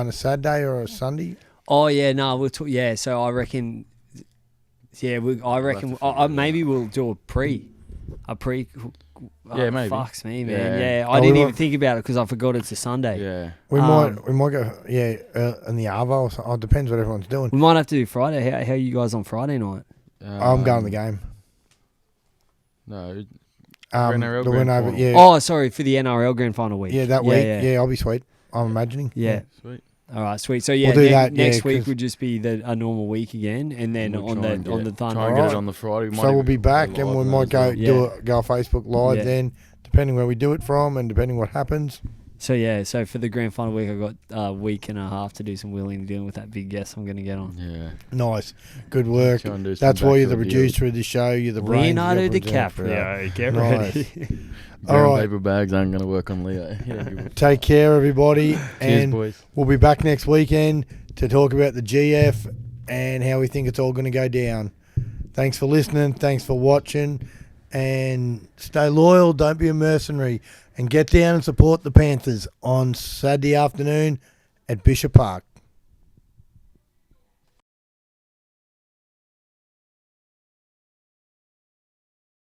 a Saturday or a Sunday? Oh, yeah, no, we'll talk. Yeah, so I reckon... Yeah, maybe we'll do a pre. Yeah, maybe. Fucks me, man. Yeah. Yeah, I didn't even think about it because I forgot it's a Sunday. Yeah. We might go, in the Arvo or something. Oh, it depends what everyone's doing. We might have to do Friday. How are you guys on Friday night? I'm going to the game. No. the NRL win grand over, final. yeah. Oh, sorry, for the NRL Grand Final week. Yeah, that week. Yeah, I'll be sweet. I'm imagining. Yeah. Sweet. All right, sweet. So yeah, We'll do that, next yeah, week 'cause- would just be a normal week again, and then We'll on try and the Thunder. Try and get it on the Friday. So we'll be back and we might go Yeah. go Facebook Live Yeah. then, depending where we do it from and depending what happens. So yeah, so for the Grand Final week, I've got a week and a half to do some wheeling and dealing with that big guest I'm going to get on. Yeah. Nice. Good work. Try and do some That's why you're the back producer of the show. You're the brains. Leonardo you're representing DiCaprio, get Nice. ready. All Brown right. paper bags aren't going to work on Leo. Yeah, Take care, everybody. Cheers, And boys. we'll be back next weekend to talk about the GF and how we think it's all going to go down. Thanks for listening. Thanks for watching. And stay loyal. Don't be a mercenary. And get down and support the Panthers on Saturday afternoon at Bishop Park.